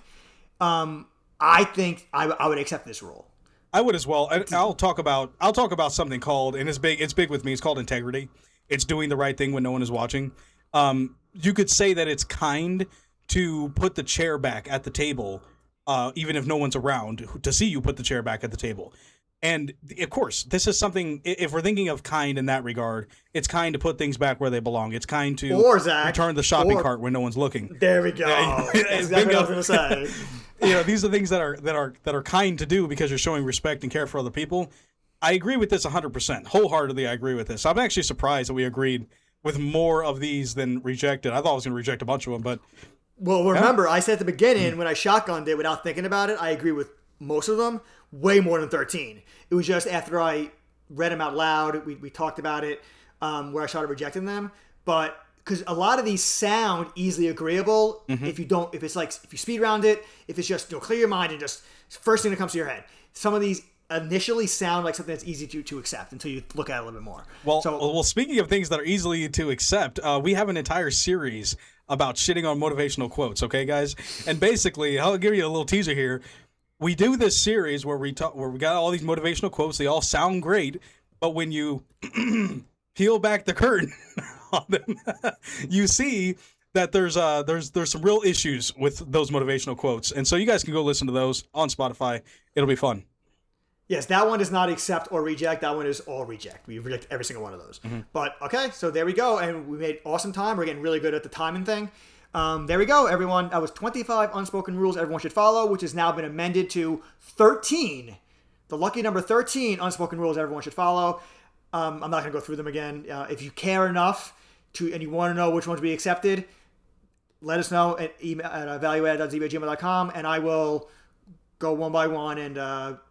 I think I would accept this rule. I would as well. I'll talk about something called, and it's big with me. It's called integrity. It's doing the right thing when no one is watching. You could say that it's kind to put the chair back at the table, even if no one's around to see you put the chair back at the table. And of course, this is something, if we're thinking of kind in that regard, it's kind to put things back where they belong. It's kind to return the shopping cart when no one's looking. There we go. That's exactly what I was going to say. You know, these are things that are kind to do because you're showing respect and care for other people. I agree with this 100%. Wholeheartedly, I agree with this. I'm actually surprised that we agreed with more of these than rejected. I thought I was going to reject a bunch of them, but... Well, remember, I said at the beginning, when I shotgunned it without thinking about it, I agree with most of them, way more than 13. It was just after I read them out loud, we talked about it, where I started rejecting them. But because a lot of these sound easily agreeable if you speed round it, if it's just, clear your mind and just first thing that comes to your head. Some of these initially sound like something that's easy to accept until you look at it a little bit more. Well, speaking of things that are easily to accept, we have an entire series about shitting on motivational quotes, okay, guys? And basically, I'll give you a little teaser here. We do this series where we got all these motivational quotes. They all sound great, but when you peel back the curtain on them, you see that there's some real issues with those motivational quotes. And so you guys can go listen to those on Spotify. It'll be fun. Yes, that one does not accept or reject. That one is all reject. We reject every single one of those. But, okay, so there we go. And we made awesome time. We're getting really good at the timing thing. There we go, everyone. That was 25 unspoken rules everyone should follow, which has now been amended to 13. The lucky number 13 unspoken rules everyone should follow. I'm not going to go through them again. If you care enough and you want to know which ones we accepted, let us know at email at valueadded.zb@gmail.com, and I will go one by one and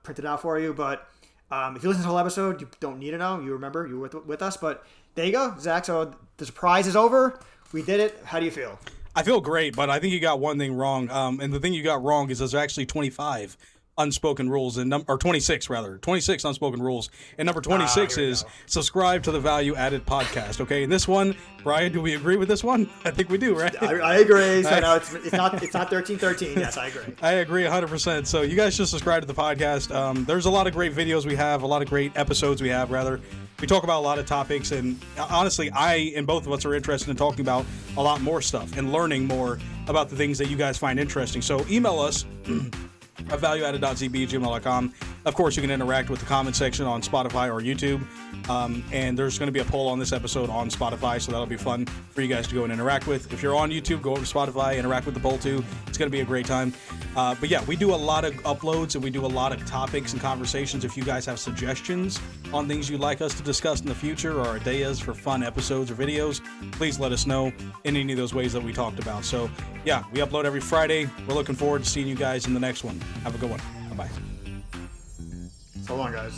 print it out for you. But if you listen to the whole episode, you don't need to know. You remember, you were with us. But there you go, Zach. So the surprise is over. We did it. How do you feel? I feel great, but I think you got one thing wrong. And the thing you got wrong is there's actually 25 unspoken rules, or 26 rather. 26 unspoken rules. And number 26 is subscribe to the Value Added Podcast. Okay, and this one, Brian, do we agree with this one? I think we do, right? I agree. So no, it's not 1313. Yes, I agree. I agree 100%. So you guys should subscribe to the podcast. There's a lot of great videos we have, a lot of great episodes we have, rather. We talk about a lot of topics, and honestly, I and both of us are interested in talking about a lot more stuff and learning more about the things that you guys find interesting. So email us at valueadded.zb@gmail.com. Of course, you can interact with the comment section on Spotify or YouTube. And there's going to be a poll on this episode on Spotify, so that'll be fun for you guys to go and interact with. If you're on YouTube, go over to Spotify, interact with the poll too. It's going to be a great time. But yeah, we do a lot of uploads and we do a lot of topics and conversations. If you guys have suggestions on things you'd like us to discuss in the future or ideas for fun episodes or videos, please let us know in any of those ways that we talked about. So yeah, we upload every Friday. We're looking forward to seeing you guys in the next one. Have a good one. Bye-bye. So long, guys.